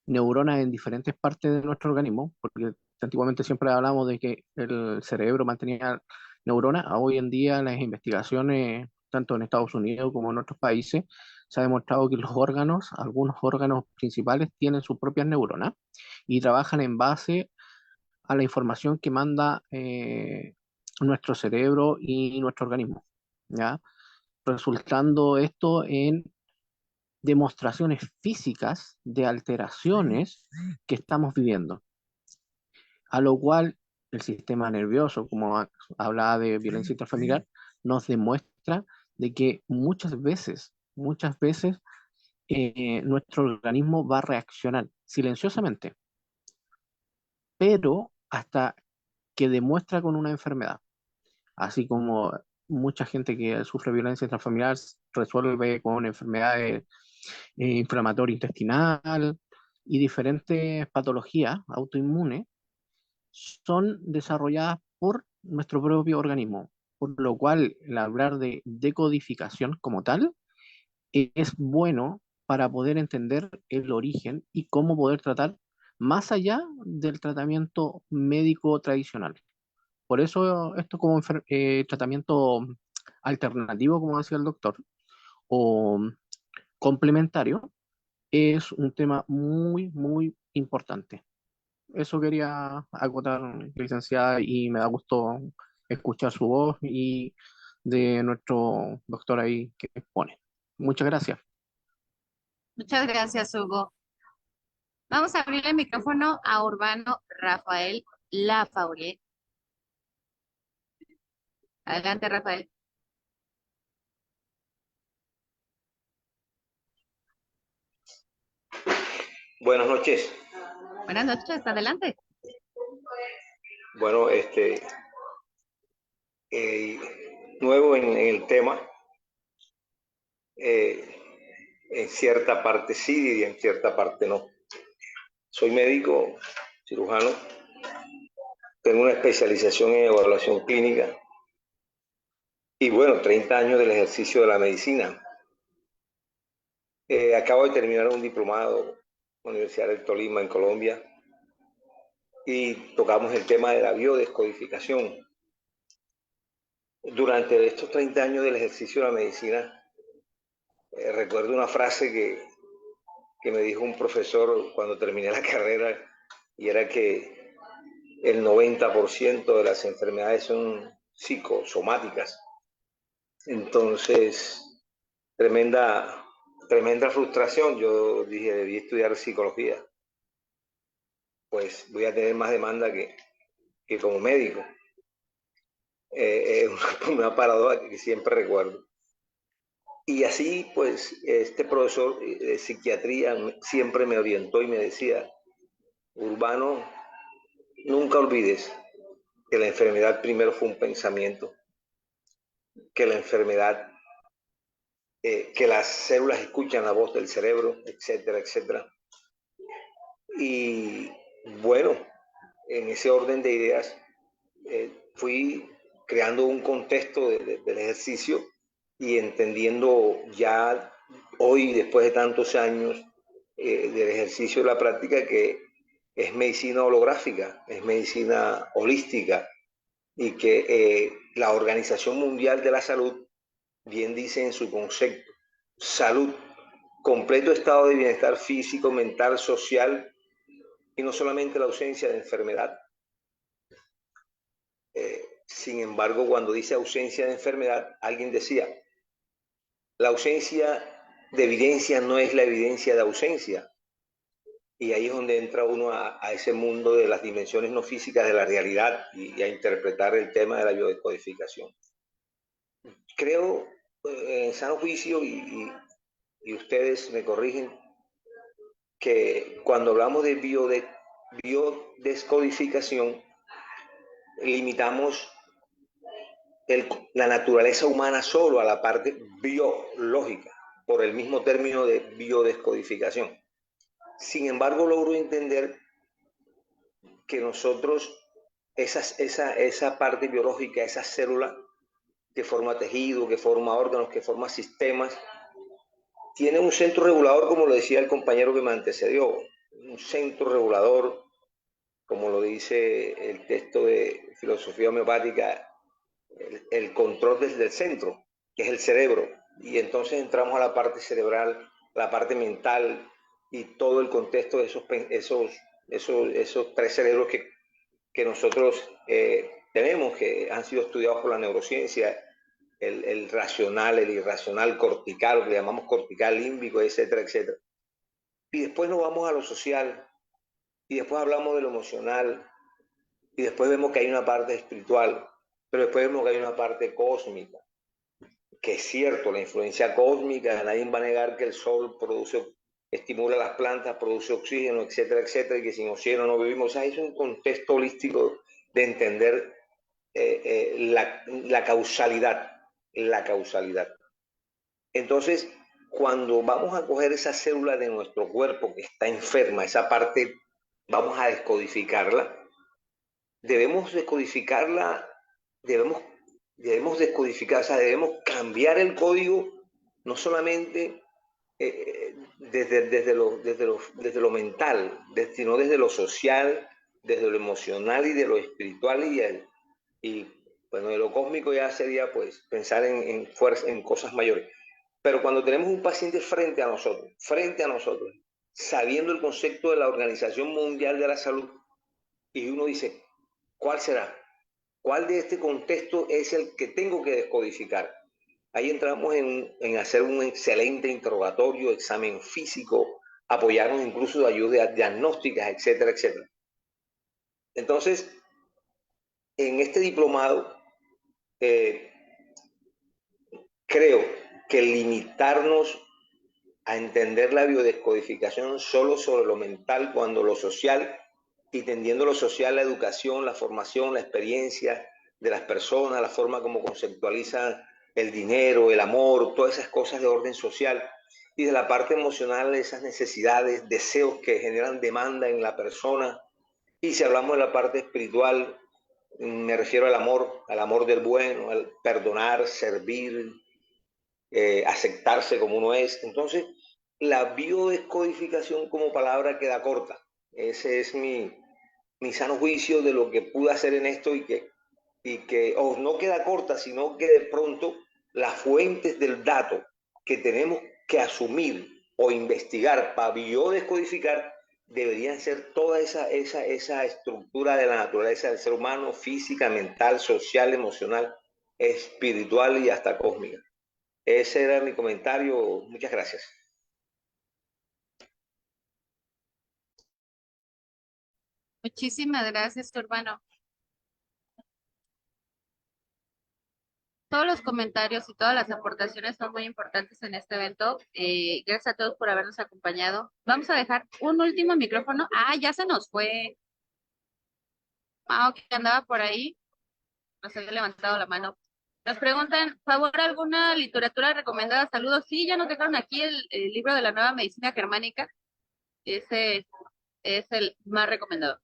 neuronas en diferentes partes de nuestro organismo, porque antiguamente siempre hablamos de que el cerebro mantenía neuronas. Hoy en día las investigaciones, tanto en Estados Unidos como en otros países, se ha demostrado que los órganos, algunos órganos principales, tienen sus propias neuronas y trabajan en base a la información que manda nuestro cerebro y nuestro organismo, ¿ya? Resultando esto en demostraciones físicas de alteraciones que estamos viviendo, a lo cual el sistema nervioso, como hablaba de violencia intrafamiliar, nos demuestra de que muchas veces nuestro organismo va a reaccionar silenciosamente, pero hasta que demuestra con una enfermedad, así como mucha gente que sufre violencia intrafamiliar resuelve con enfermedades inflamatoria intestinal y diferentes patologías autoinmunes son desarrolladas por nuestro propio organismo, por lo cual el hablar de decodificación como tal es bueno para poder entender el origen y cómo poder tratar más allá del tratamiento médico tradicional. Por eso esto como tratamiento alternativo, como decía el doctor, o complementario, es un tema muy, muy importante. Eso quería acotar, licenciada, y me da gusto escuchar su voz y de nuestro doctor ahí que expone. Muchas gracias. Muchas gracias, Hugo. Vamos a abrir el micrófono a Urbano Rafael Lafaure. Adelante, Rafael. Buenas noches. Buenas noches, adelante. Bueno, nuevo en el tema, en cierta parte sí y en cierta parte no. Soy médico, cirujano, tengo una especialización en evaluación clínica y bueno, 30 años del ejercicio de la medicina. Acabo de terminar un diplomado en la Universidad del Tolima en Colombia y tocamos el tema de la biodescodificación. Durante estos 30 años del ejercicio de la medicina, recuerdo una frase que me dijo un profesor cuando terminé la carrera, y era que el 90% de las enfermedades son psicosomáticas. Entonces, tremenda frustración. Yo dije, debí estudiar psicología. Pues voy a tener más demanda que como médico. Es una paradoja que siempre recuerdo. Y así, pues, este profesor de psiquiatría siempre me orientó y me decía, Urbano, nunca olvides que la enfermedad primero fue un pensamiento, que la enfermedad, que las células escuchan la voz del cerebro, etcétera, etcétera. Y bueno, en ese orden de ideas, fui creando un contexto del ejercicio y entendiendo ya hoy, después de tantos años del ejercicio de la práctica, que es medicina holográfica, es medicina holística, y que la Organización Mundial de la Salud bien dice en su concepto, salud, completo estado de bienestar físico, mental, social, y no solamente la ausencia de enfermedad. Sin embargo, cuando dice ausencia de enfermedad, alguien decía, la ausencia de evidencia no es la evidencia de ausencia. Y ahí es donde entra uno a ese mundo de las dimensiones no físicas de la realidad y a interpretar el tema de la biodescodificación. Creo, en sano juicio, y ustedes me corrigen, que cuando hablamos de biodescodificación, limitamos la naturaleza humana solo a la parte biológica, por el mismo término de biodescodificación. Sin embargo, logro entender que nosotros, esa parte biológica, esa célula que forma tejido, que forma órganos, que forma sistemas, tiene un centro regulador, como lo decía el compañero que me antecedió, un centro regulador, como lo dice el texto de filosofía homeopática, el control desde el centro, que es el cerebro. Y entonces entramos a la parte cerebral, la parte mental y todo el contexto de esos tres cerebros que nosotros tenemos, que han sido estudiados por la neurociencia, el racional, el irracional, cortical, lo que llamamos cortical, límbico, etcétera, etcétera. Y después nos vamos a lo social, y después hablamos de lo emocional, y después vemos que hay una parte espiritual, pero después vemos que hay una parte cósmica, que es cierto, la influencia cósmica, nadie va a negar que el sol estimula las plantas, produce oxígeno, etcétera, etcétera, y que sin oxígeno no vivimos. O sea, es un contexto holístico de entender la causalidad. Entonces, cuando vamos a coger esa célula de nuestro cuerpo que está enferma, esa parte, vamos a descodificarla, debemos descodificar, o sea, debemos cambiar el código, no solamente desde lo mental, sino desde lo social, desde lo emocional y de lo espiritual, y bueno, de lo cósmico ya sería pues pensar en cosas mayores. Pero cuando tenemos un paciente frente a nosotros, sabiendo el concepto de la Organización Mundial de la Salud, y uno dice, ¿cuál será? ¿Cuál de este contexto es el que tengo que descodificar? Ahí entramos en hacer un excelente interrogatorio, examen físico, apoyarnos incluso de ayudas diagnósticas, etcétera, etcétera. Entonces, en este diplomado, creo que limitarnos a entender la biodescodificación solo sobre lo mental, cuando lo social, y tendiendo lo social, la educación, la formación, la experiencia de las personas, la forma como conceptualizan el dinero, el amor, todas esas cosas de orden social, y de la parte emocional, esas necesidades, deseos que generan demanda en la persona. Y si hablamos de la parte espiritual, me refiero al amor del bueno, al perdonar, servir, aceptarse como uno es. Entonces, la biodescodificación como palabra queda corta. Ese es mi sano juicio de lo que pude hacer en esto, y que no queda corta, sino que de pronto las fuentes del dato que tenemos que asumir o investigar para biodescodificar deberían ser toda esa estructura de la naturaleza del ser humano, física, mental, social, emocional, espiritual y hasta cósmica. Ese era mi comentario. Muchas gracias. Muchísimas gracias, Urbano. Todos los comentarios y todas las aportaciones son muy importantes en este evento. Gracias a todos por habernos acompañado. Vamos a dejar un último micrófono. Ah, ya se nos fue. Que andaba por ahí. Nos había levantado la mano. Nos preguntan, ¿favor alguna literatura recomendada? Saludos. Sí, ya nos dejaron aquí el libro de la nueva medicina germánica. Ese es el más recomendado.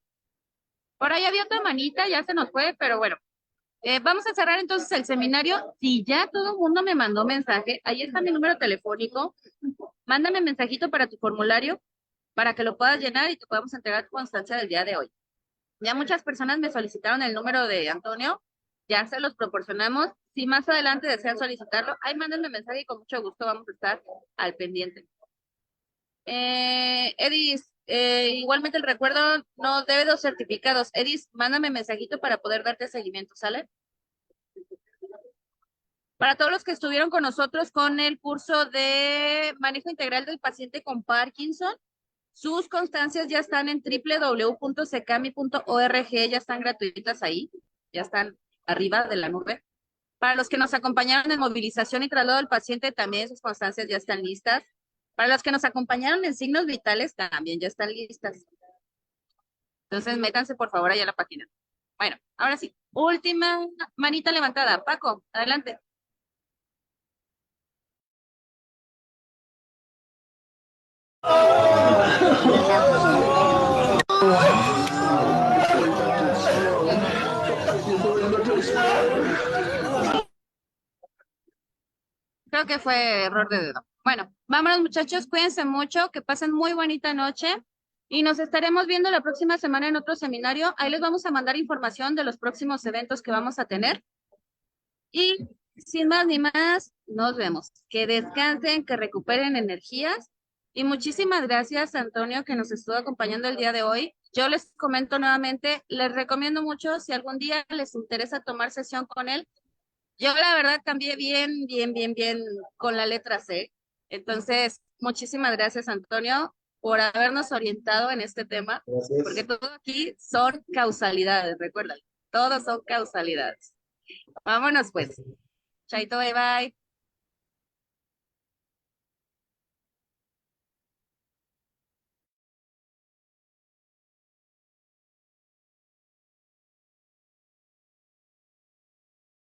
Por ahí había otra manita, ya se nos fue, pero bueno. Vamos a cerrar entonces el seminario. Si ya todo el mundo me mandó mensaje, ahí está mi número telefónico. Mándame mensajito para tu formulario para que lo puedas llenar y te podamos entregar tu constancia del día de hoy. Ya muchas personas me solicitaron el número de Antonio, ya se los proporcionamos. Si más adelante desean solicitarlo, ahí mándenme mensaje y con mucho gusto vamos a estar al pendiente. Edis, igualmente el recuerdo nos debe 2 certificados. Edis, mándame mensajito para poder darte seguimiento, ¿sale? Para todos los que estuvieron con nosotros con el curso de manejo integral del paciente con Parkinson, sus constancias ya están en www.secami.org, ya están gratuitas ahí, ya están arriba de la nube. Para los que nos acompañaron en movilización y traslado del paciente, también sus constancias ya están listas. Para los que nos acompañaron en signos vitales, también ya están listas. Entonces, métanse por favor allá a la página. Bueno, ahora sí, última manita levantada. Paco, adelante. Creo que fue error de dedo. Bueno, vámonos muchachos, cuídense mucho, que pasen muy bonita noche y nos estaremos viendo la próxima semana en otro seminario. Ahí les vamos a mandar información de los próximos eventos que vamos a tener. Y sin más ni más, nos vemos. Que descansen, que recuperen energías. Y muchísimas gracias, Antonio, que nos estuvo acompañando el día de hoy. Yo les comento nuevamente, les recomiendo mucho, si algún día les interesa tomar sesión con él. Yo la verdad cambié bien con la letra C. Entonces, muchísimas gracias, Antonio, por habernos orientado en este tema. Gracias. Porque todo aquí son causalidades, recuerda, todos son causalidades. Vámonos pues. Chaito, bye bye.